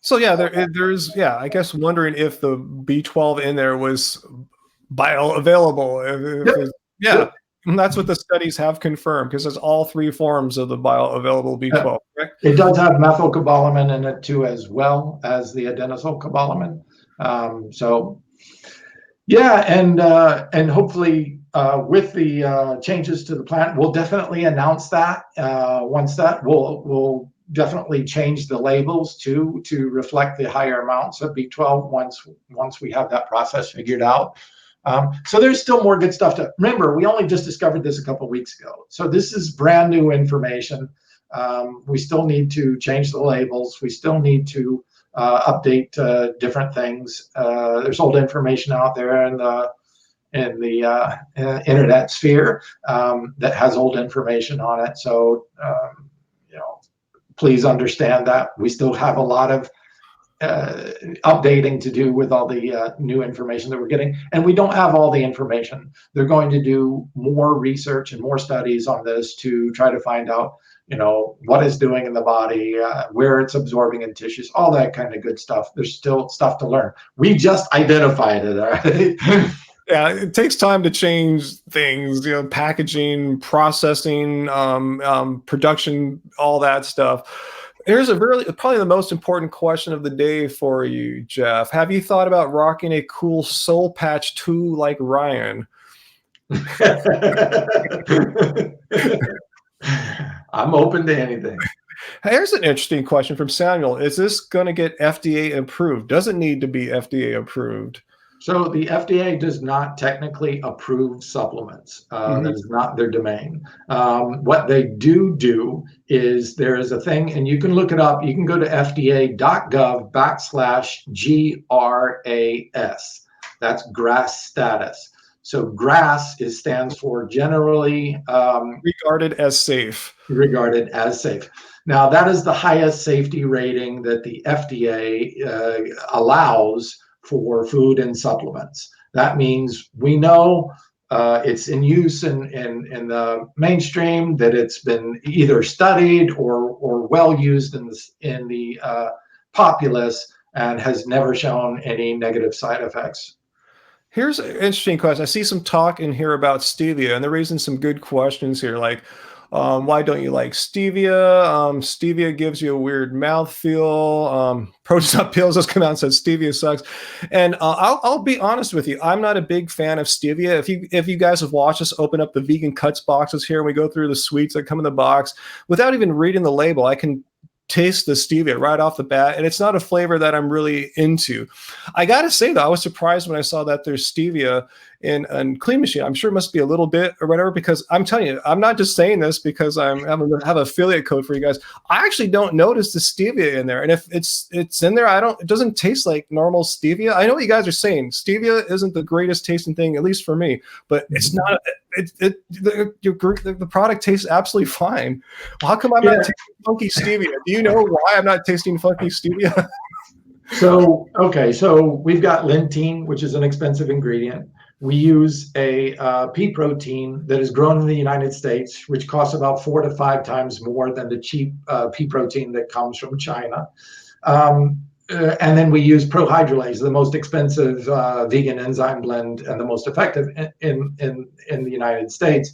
So yeah, there's I guess wondering if the B12 in there was bioavailable. Yep. Yeah, Yep. and that's what the studies have confirmed because it's all three forms of the bioavailable B12. Correct? It does have methylcobalamin in it too, as well as the adenosylcobalamin. So yeah, and hopefully with the changes to the plant, we'll definitely announce that. Once that we'll definitely change the labels to reflect the higher amounts of B12 once we have that process figured out. So there's still more good stuff to remember. We only just discovered this a couple of weeks ago, so this is brand new information. We still need to change the labels. We still need to update different things. There's old information out there in the internet sphere that has old information on it. So please understand that we still have a lot of updating to do with all the new information that we're getting, and we don't have all the information. They're going to do more research and more studies on this to try to find out what it's doing in the body, where it's absorbing in tissues, all that kind of good stuff. There's still stuff to learn. We just identified it. All right. Yeah, it takes time to change things, packaging, processing, production, all that stuff. Here's a probably the most important question of the day for you, Geoff. Have you thought about rocking a cool soul patch too, like Ryan? I'm open to anything. Here's an interesting question from Samuel. Is this going to get FDA approved? Does it need to be FDA approved? So the FDA does not technically approve supplements. That is not their domain. What they do is there is a thing, and you can look it up. You can go to fda.gov/GRAS. That's GRAS status. So GRAS stands for generally regarded as safe. Regarded as safe. Now, that is the highest safety rating that the FDA allows for food and supplements. That means we know it's in use in the mainstream, that it's been either studied or well used in the populace, and has never shown any negative side effects. Here's an interesting question. I see some talk in here about stevia, and they're raising some good questions here, like why don't you like stevia? Stevia gives you a weird mouthfeel. Protein Pills has come out and said stevia sucks. And I'll be honest with you. I'm not a big fan of stevia. If you guys have watched us open up the vegan cuts boxes here and we go through the sweets that come in the box, without even reading the label, I can taste the stevia right off the bat, and it's not a flavor that I'm really into. I gotta say though, I was surprised when I saw that there's stevia in Clean Machine. I'm sure it must be a little bit or whatever, because I'm telling you, I'm not just saying this because I have an affiliate code for you guys. I actually don't notice the stevia in there, and if it's in there, it doesn't taste like normal stevia. I know what you guys are saying. Stevia isn't the greatest tasting thing, at least for me, but it's not. The product tastes absolutely fine. Well, how come I'm not tasting funky stevia? Do you know why I'm not tasting funky stevia? So we've got Lentein, which is an expensive ingredient. We use a pea protein that is grown in the United States, which costs about 4 to 5 times more than the cheap pea protein that comes from China. And then we use Hydrolase, the most expensive vegan enzyme blend and the most effective in the United States.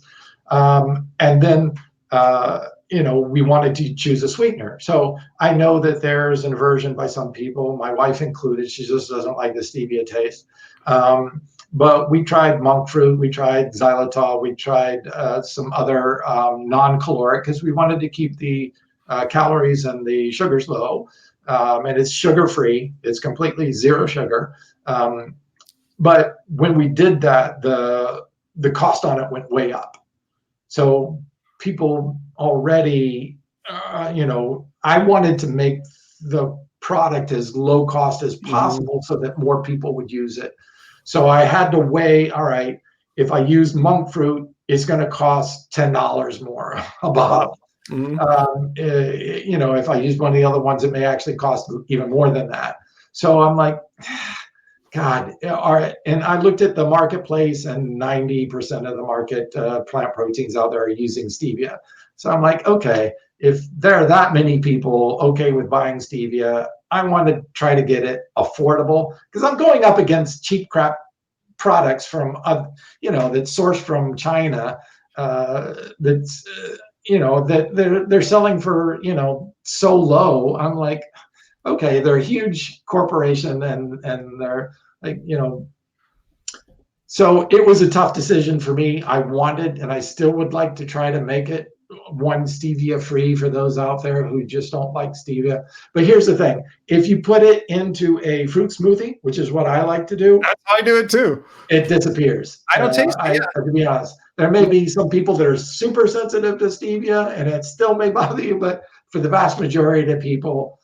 And then we wanted to choose a sweetener. So I know that there's an aversion by some people, my wife included. She just doesn't like the stevia taste. But we tried monk fruit, we tried xylitol, we tried some other non-caloric, because we wanted to keep the calories and the sugars low. And it's sugar-free. It's completely zero sugar. But when we did that, the cost on it went way up. So people already, I wanted to make the product as low cost as possible so that more people would use it. So I had to weigh, all right, if I use monk fruit, it's going to cost $10 more a bottle. If I use one of the other ones, it may actually cost even more than that. So I'm like, God, all right. And I looked at the marketplace, and 90% of the market plant proteins out there are using stevia. So I'm like, okay, if there are that many people okay with buying stevia, I want to try to get it affordable, because I'm going up against cheap crap products from, that's sourced from China, that's, that they're selling for, so low. I'm like, okay, they're a huge corporation, and they're like, so it was a tough decision for me. I wanted, and I still would like to try to make it one stevia free for those out there who just don't like stevia. But here's the thing. If you put it into a fruit smoothie, which is what I like to do. That's how I do it too. It disappears. I don't taste it. To be honest, there may be some people that are super sensitive to stevia, and it still may bother you, but for the vast majority of people,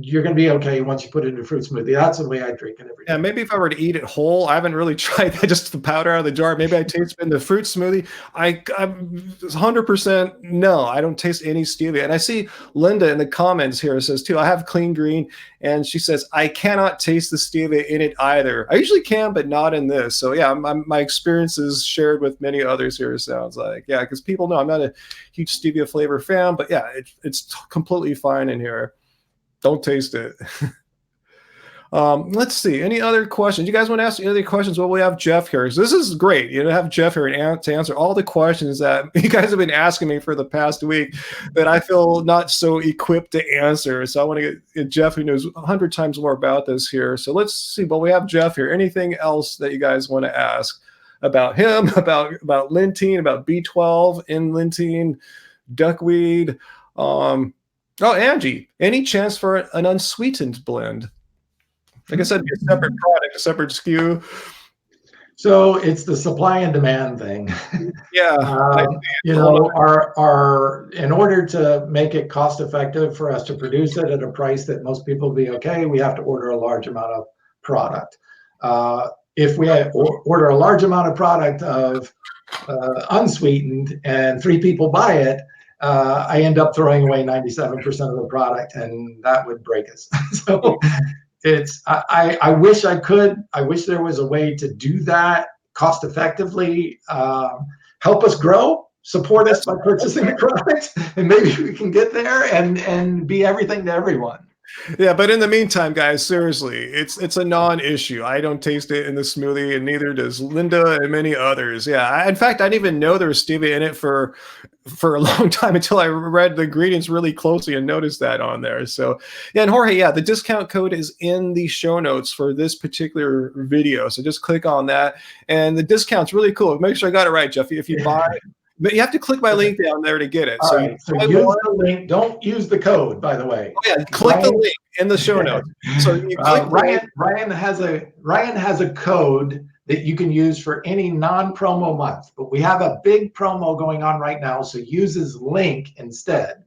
you're going to be okay once you put it in a fruit smoothie. That's the way I drink it every day. Yeah, maybe if I were to eat it whole, I haven't really tried that, just the powder out of the jar. Maybe I taste it in the fruit smoothie. I'm 100% no, I don't taste any stevia. And I see Linda in the comments here says too, I have clean green, and she says, I cannot taste the stevia in it either. I usually can, but not in this. So yeah, my experience is shared with many others here, it sounds like. Yeah, because people know I'm not a huge stevia flavor fan, but yeah, it's completely fine in here. Don't taste it. Let's see. Any other questions? You guys want to ask any other questions? Well, we have Geoff here. So this is great. You know, to have Geoff here and to answer all the questions that you guys have been asking me for the past week that I feel not so equipped to answer. So I want to get Geoff, who knows 100 times more about this here. So let's see. Well, we have Geoff here. Anything else that you guys want to ask about him, about Lentein, about B12 in Lentein, Duckweed? Oh, Angie, any chance for an unsweetened blend? Like I said, a separate product, a separate SKU. So it's the supply and demand thing. Yeah. You know, our in order to make it cost effective for us to produce it at a price that most people will be okay, we have to order a large amount of product. If we order a large amount of product of unsweetened and 3 people buy it, I end up throwing away 97% of the product, and that would break us. So I wish I could. I wish there was a way to do that cost effectively. Help us grow, support us by purchasing the product, and maybe we can get there and be everything to everyone. Yeah, but in the meantime, guys, seriously, it's a non-issue. I don't taste it in the smoothie, and neither does Linda and many others. Yeah, in fact, I didn't even know there was stevia in it for a long time until I read the ingredients really closely and noticed that on there. So, yeah, and Jorge, yeah, the discount code is in the show notes for this particular video. So just click on that, and the discount's really cool. Make sure I got it right, Geoff. If you buy. But you have to click my link down there to get it. So use the link. Don't use the code, by the way. Oh, yeah, click the link in the show notes. So you click Ryan has a code that you can use for any non-promo month, but we have a big promo going on right now, so use his link instead.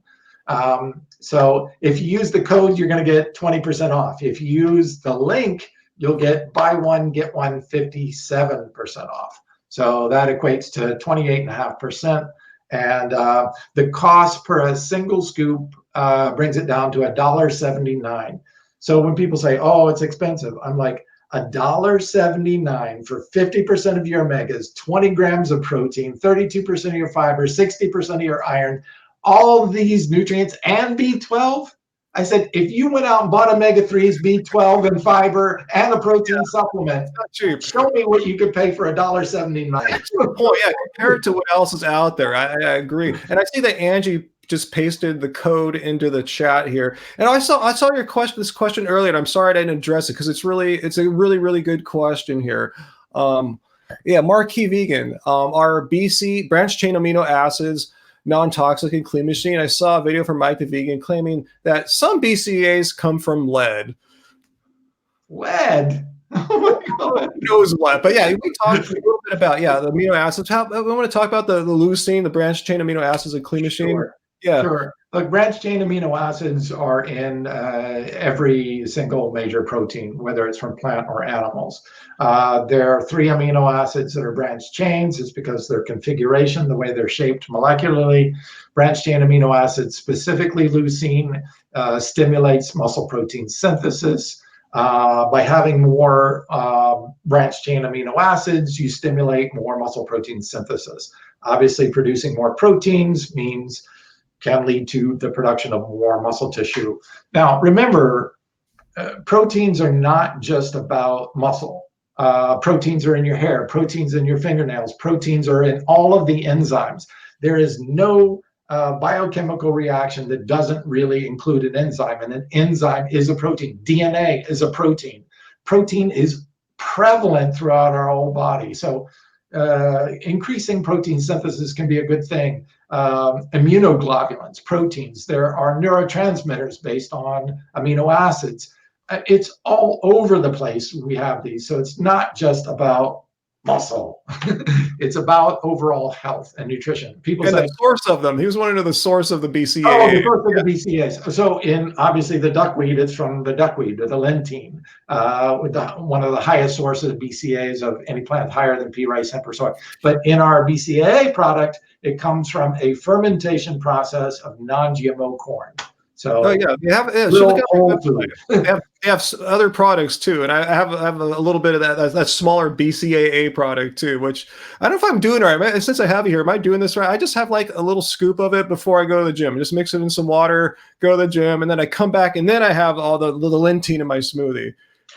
So if you use the code, you're going to get 20% off. If you use the link, you'll get buy one get one 57% off. So that equates to 28.5%. And the cost per a single scoop brings it down to $1.79. So when people say, oh, it's expensive, I'm like, $1.79 for 50% of your omegas, 20 grams of protein, 32% of your fiber, 60% of your iron, all these nutrients and B12. I said, if you went out and bought omega-3s, B12, and fiber, and a protein supplement, show me what you could pay for $1.79. That's a good point. Yeah, compared to what else is out there, I agree. And I see that Angie just pasted the code into the chat here. And I saw this question earlier, and I'm sorry I didn't address it because it's a really good question here. Yeah, Marquee Vegan, are BC branched chain amino acids non-toxic and clean machine? I saw a video from Mike the Vegan claiming that some BCAAs come from lead. Lead? Oh my God. Who knows what? But yeah, we talked a little bit about the amino acids. We want to talk about the leucine, the branched chain amino acids in clean machine. Sure. Yeah, sure. Look, branched chain amino acids are in every single major protein, whether it's from plant or animals. There are 3 amino acids that are branched chains. It's because their configuration, the way they're shaped molecularly. Branched chain amino acids, specifically leucine, stimulates muscle protein synthesis. By having more branched chain amino acids, you stimulate more muscle protein synthesis. Obviously, producing more proteins can lead to the production of more muscle tissue. Now, remember, proteins are not just about muscle. Proteins are in your hair, proteins in your fingernails, proteins are in all of the enzymes. There is no biochemical reaction that doesn't really include an enzyme, and an enzyme is a protein. DNA is a protein. Protein is prevalent throughout our whole body. So increasing protein synthesis can be a good thing. Immunoglobulins, proteins, there are neurotransmitters based on amino acids. It's all over the place. We have these. So it's not just about muscle. It's about overall health and nutrition. People say the source of them. He was wanting to know the source of the BCAA. Oh, the source of the BCAAs. So in obviously the duckweed, it's from the duckweed, the Lentein, with one of the highest sources of BCAAs of any plant, higher than pea, rice, hemp, or soy. But in our BCAA product, it comes from a fermentation process of non-GMO corn. So yeah, they have. Yeah, they have other products too, and I have a little bit of that smaller BCAA product too, which I don't know if I'm doing it right. Since I have it here, am I doing this right? I just have like a little scoop of it before I go to the gym. Just mix it in some water, go to the gym, and then I come back, and then I have all the Lentein in my smoothie.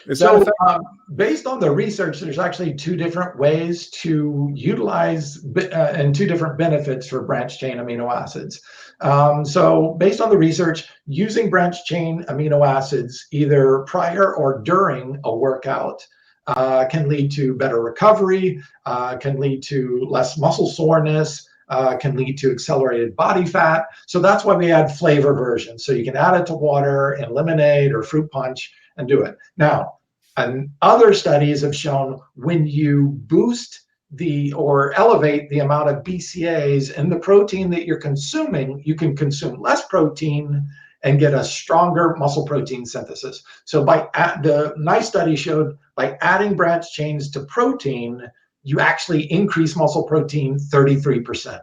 Is that So, effective? based on the research, there's actually two different ways to utilize and two different benefits for branched chain amino acids. So, based on the research, using branched chain amino acids either prior or during a workout can lead to better recovery, can lead to less muscle soreness, can lead to accelerated body fat. So that's why we add flavor versions. So you can add it to water and lemonade or fruit punch and do it. Now, and other studies have shown when you boost or elevate the amount of BCAAs in the protein that you're consuming, you can consume less protein and get a stronger muscle protein synthesis. So the nice study showed by adding branched chains to protein, you actually increase muscle protein 33%.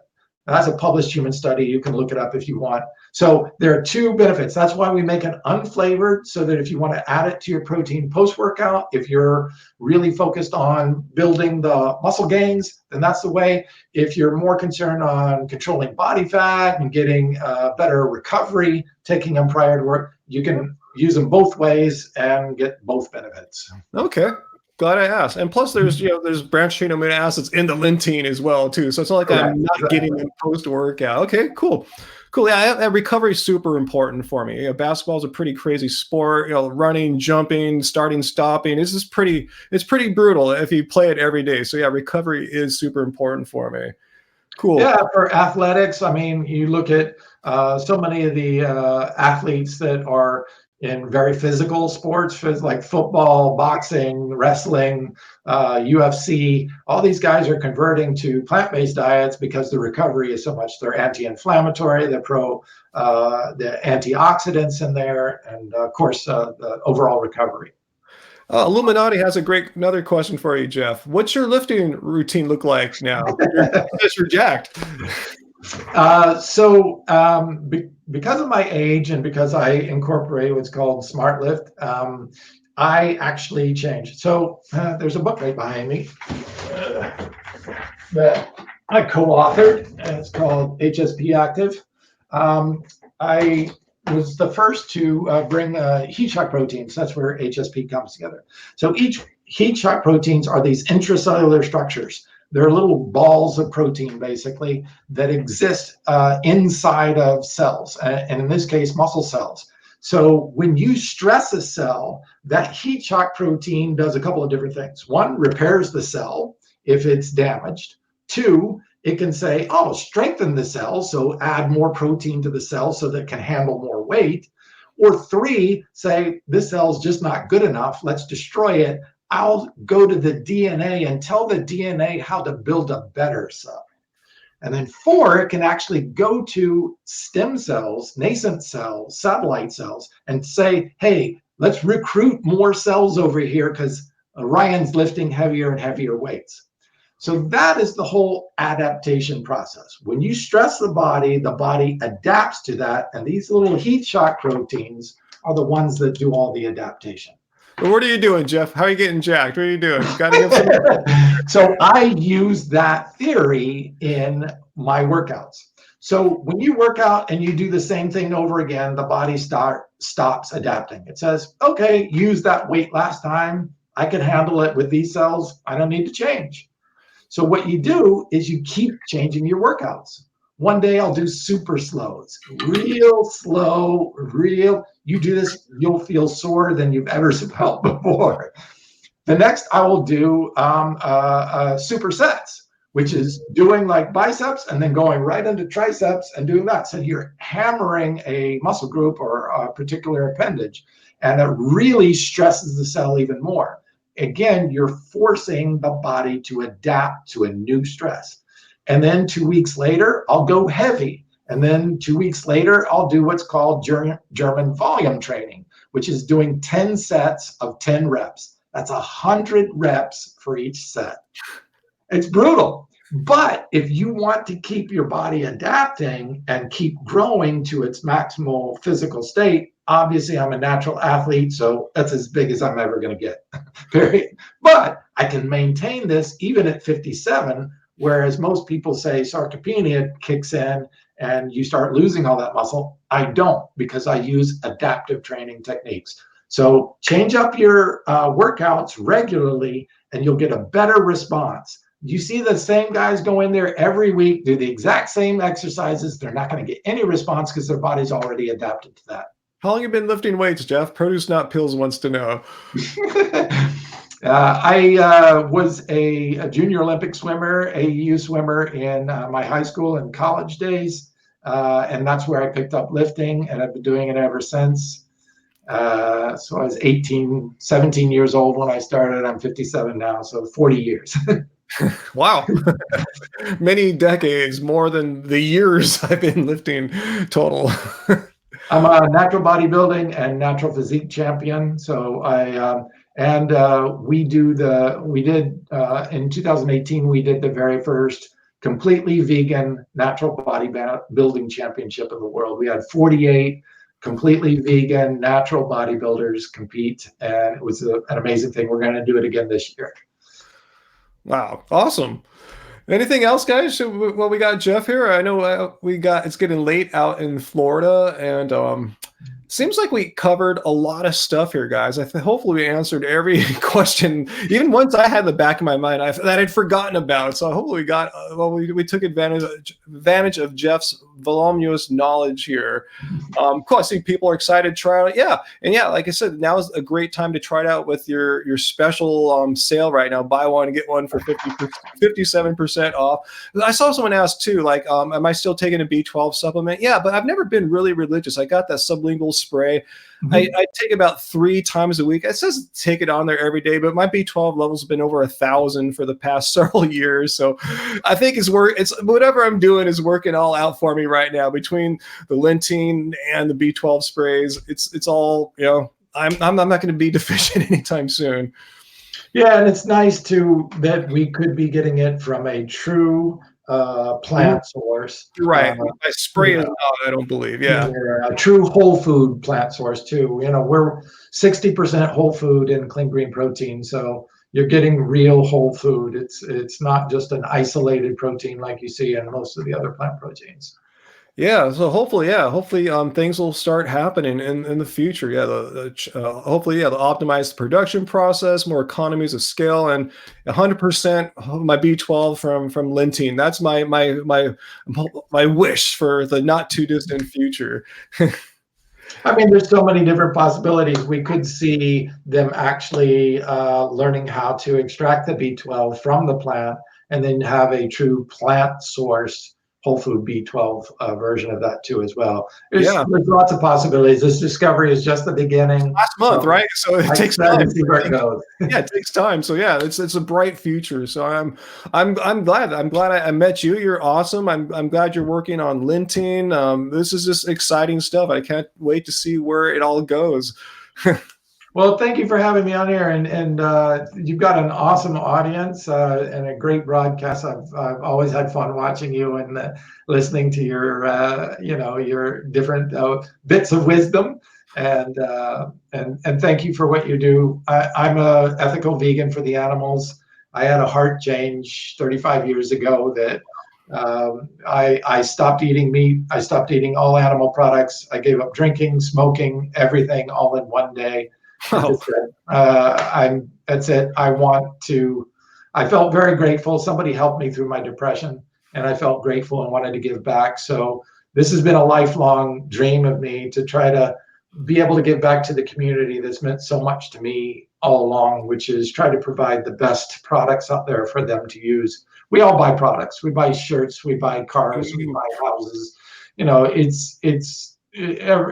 Now, that's a published human study. You can look it up if you want. So there are two benefits. That's why we make it unflavored, so that if you want to add it to your protein post-workout, if you're really focused on building the muscle gains, then that's the way. If you're more concerned on controlling body fat and getting better recovery, taking them prior to work, you can use them both ways and get both benefits. Okay. Glad I asked. And plus, there's there's branched chain amino acids in the Lentein as well too. So it's not like Correct. I'm not getting them post workout. Okay, cool. Cool. Yeah, that recovery is super important for me. Basketball is a pretty crazy sport. Running, jumping, starting, stopping. It's pretty brutal if you play it every day. So yeah, recovery is super important for me. Cool. Yeah, for athletics, I mean, you look at so many of the athletes that are in very physical sports, like football, boxing, wrestling, UFC. All these guys are converting to plant-based diets because the recovery is so much. They're anti-inflammatory, they're the antioxidants in there, and of course, the overall recovery. Illuminati has another question for you, Geoff. What's your lifting routine look like now? You're jacked. Because of my age and because I incorporate what's called Smart Lift, I actually changed. So there's a book right behind me that I co-authored, and it's called HSP Active. I was the first to bring heat shock proteins. That's where HSP comes together. So each heat shock proteins are these intracellular structures. They're little balls of protein, basically, that exist inside of cells, and in this case, muscle cells. So when you stress a cell, that heat shock protein does a couple of different things. One, repairs the cell if it's damaged. Two, it can say, oh, strengthen the cell, so add more protein to the cell so that it can handle more weight. Or three, say, this cell's just not good enough, let's destroy it. I'll go to the DNA and tell the DNA how to build a better cell. And then four, it can actually go to stem cells, nascent cells, satellite cells, and say, hey, let's recruit more cells over here because Ryan's lifting heavier and heavier weights. So that is the whole adaptation process. When you stress the body adapts to that. And these little heat shock proteins are the ones that do all the adaptation. But what are you doing, Geoff? How are you getting jacked? What are you doing? You got to give some. So I use that theory in my workouts. So when you work out and you do the same thing over again, the body stops adapting. It says, okay, use that weight last time. I can handle it with these cells. I don't need to change. So what you do is you keep changing your workouts. One day I'll do super slows, real slow, you do this, you'll feel sore than you've ever felt before. The next I will do supersets, which is doing like biceps and then going right into triceps and doing that. So you're hammering a muscle group or a particular appendage, and it really stresses the cell even more. Again, you're forcing the body to adapt to a new stress. And then 2 weeks later, I'll go heavy. And then 2 weeks later, I'll do what's called German volume training, which is doing 10 sets of 10 reps. That's 100 reps for each set. It's brutal. But if you want to keep your body adapting and keep growing to its maximal physical state, obviously I'm a natural athlete, so that's as big as I'm ever going to get, period. But I can maintain this even at 57, whereas most people say sarcopenia kicks in and you start losing all that muscle. I don't, because I use adaptive training techniques. So change up your workouts regularly and you'll get a better response. You see the same guys go in there every week, do the exact same exercises. They're not going to get any response because their body's already adapted to that. How long have you been lifting weights, Geoff? Produce Not Pills wants to know. I was a junior Olympic swimmer, AAU swimmer in my high school and college days. And that's where I picked up lifting, and I've been doing it ever since. So I was 17 years old when I started. I'm 57 now, so 40 years. Wow. Many decades, more than the years I've been lifting total. I'm a natural bodybuilding and natural physique champion. So we did in 2018, we did the very first completely vegan natural bodybuilding championship in the world. We had 48 completely vegan natural bodybuilders compete, and it was an amazing thing. We're going to do it again this year. Wow, awesome. Anything else, guys? Well, we got Geoff here. I know it's getting late out in Florida, and seems like we covered a lot of stuff here, guys. Hopefully we answered every question, even ones I had in the back of my mind that I'd forgotten about. So hopefully we got, we took advantage of Geoff's voluminous knowledge here. Cool. I see people are excited to try it out. Yeah. And yeah, like I said, now is a great time to try it out with your special sale right now. Buy one and get one for 57% off. I saw someone ask too, like, am I still taking a B12 supplement? Yeah, but I've never been really religious. I got that sublingual spray. Mm-hmm. I take about 3 times a week. It says take it on there every day, but my B12 levels have been over 1,000 for the past several years. So I think it's whatever I'm doing is working all out for me right now. Between the Lentein and the B12 sprays, it's all, you know, I'm not going to be deficient anytime soon. Yeah, and it's nice too that we could be getting it from a true plant source. Right. I spray it out, I don't believe. Yeah. A true whole food plant source too. You know, we're 60% whole food in clean green protein. So you're getting real whole food. It's not just an isolated protein like you see in most of the other plant proteins. Yeah, so hopefully things will start happening in the future. Yeah, hopefully, the optimized production process, more economies of scale, and 100% my B12 from Lentein. That's my wish for the not too distant future. I mean, there's so many different possibilities. We could see them actually learning how to extract the B12 from the plant and then have a true plant source whole food B12 version of that too as well. There's lots of possibilities. This discovery is just the beginning. Last month, right? So it takes time to see where it goes. Yeah, it takes time. So yeah, it's a bright future. So I'm glad I met you. You're awesome. I'm glad you're working on Lentein. This is just exciting stuff. I can't wait to see where it all goes. Well, thank you for having me on here, and you've got an awesome audience and a great broadcast. I've always had fun watching you and listening to your different bits of wisdom, and thank you for what you do. I'm a ethical vegan for the animals. I had a heart change 35 years ago that I stopped eating meat. I stopped eating all animal products. I gave up drinking, smoking, everything all in one day. Wow. That's it. I felt very grateful. Somebody helped me through my depression, and I felt grateful and wanted to give back. So this has been a lifelong dream of me to try to be able to give back to the community that's meant so much to me all along, which is try to provide the best products out there for them to use. We all buy products. We buy shirts, we buy cars, we buy houses. You know,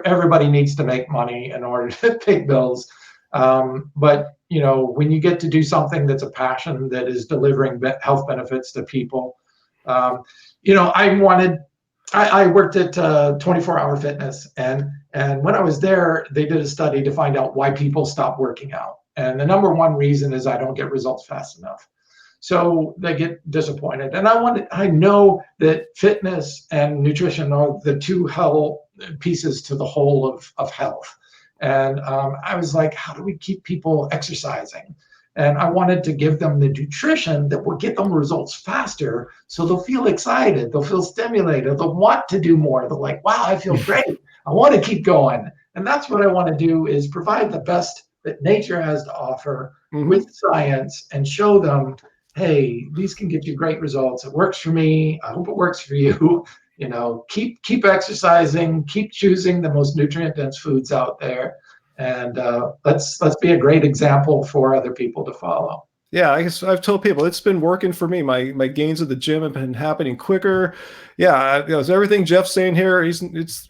everybody needs to make money in order to pay bills. But, you know, when you get to do something that's a passion that is delivering health benefits to people, you know, I worked at 24 Hour Fitness, and when I was there, they did a study to find out why people stop working out. And the number one reason is I don't get results fast enough. So they get disappointed. And I know that fitness and nutrition are the two pieces to the whole of health. And I was like, how do we keep people exercising? And I wanted to give them the nutrition that will get them results faster, so they'll feel excited, they'll feel stimulated, they'll want to do more. They're like, wow, I feel great. I want to keep going. And that's what I want to do, is provide the best that nature has to offer with science and show them, hey, these can get you great results. It works for me. I hope it works for you. You know, keep exercising, keep choosing the most nutrient dense foods out there, and let's be a great example for other people to follow. Yeah, I guess I've told people it's been working for me. My gains at the gym have been happening quicker. Yeah, you know, so everything Geoff's saying here, it's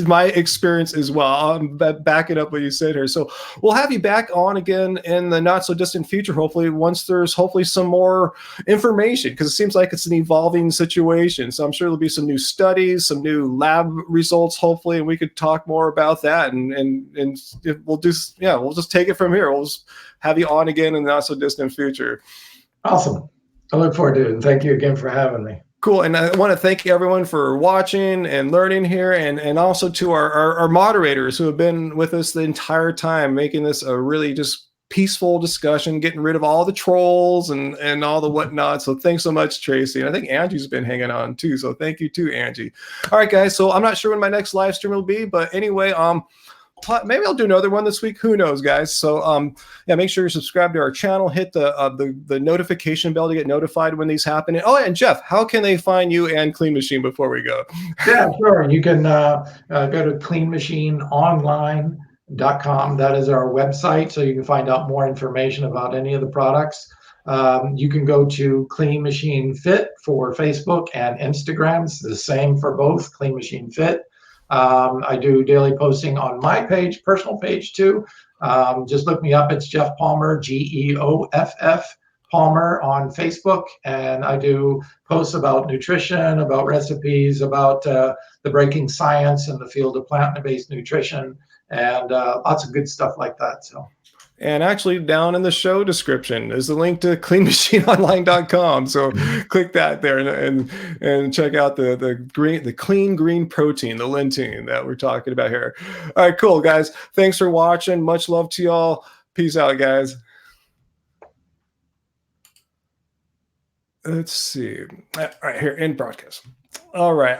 my experience as well. I'm backing up what you said here. So we'll have you back on again in the not so distant future, hopefully, once there's hopefully some more information, because it seems like it's an evolving situation. So I'm sure there'll be some new studies, some new lab results, hopefully, and we could talk more about that. And we'll do, yeah, we'll just take it from here. We'll just have you on again in the not so distant future. Awesome. I look forward to it. And thank you again for having me. Cool. And I want to thank everyone for watching and learning here, and also to our moderators who have been with us the entire time, making this a really just peaceful discussion, getting rid of all the trolls and all the whatnot. So thanks so much, Tracy. And I think Angie's been hanging on too. So thank you too, Angie. All right, guys. So I'm not sure when my next live stream will be, but anyway, maybe I'll do another one this week. Who knows, guys? So yeah, make sure you subscribe to our channel, hit the notification bell to get notified when these happen. And, oh, and Geoff, how can they find you and Clean Machine before we go? Yeah, sure. You can go to cleanmachineonline.com. That is our website, so you can find out more information about any of the products. You can go to Clean Machine Fit for Facebook and Instagram. It's the same for both, Clean Machine Fit. I do daily posting on my page, personal page too. Just look me up. It's Geoff Palmer, Geoff Palmer on Facebook. And I do posts about nutrition, about recipes, about the breaking science in the field of plant-based nutrition, and lots of good stuff like that. So. And actually, down in the show description is the link to cleanmachineonline.com. So click that there and check out the clean green protein, the Lentein that we're talking about here. All right, cool, guys. Thanks for watching. Much love to y'all. Peace out, guys. Let's see. All right, here in broadcast. All right.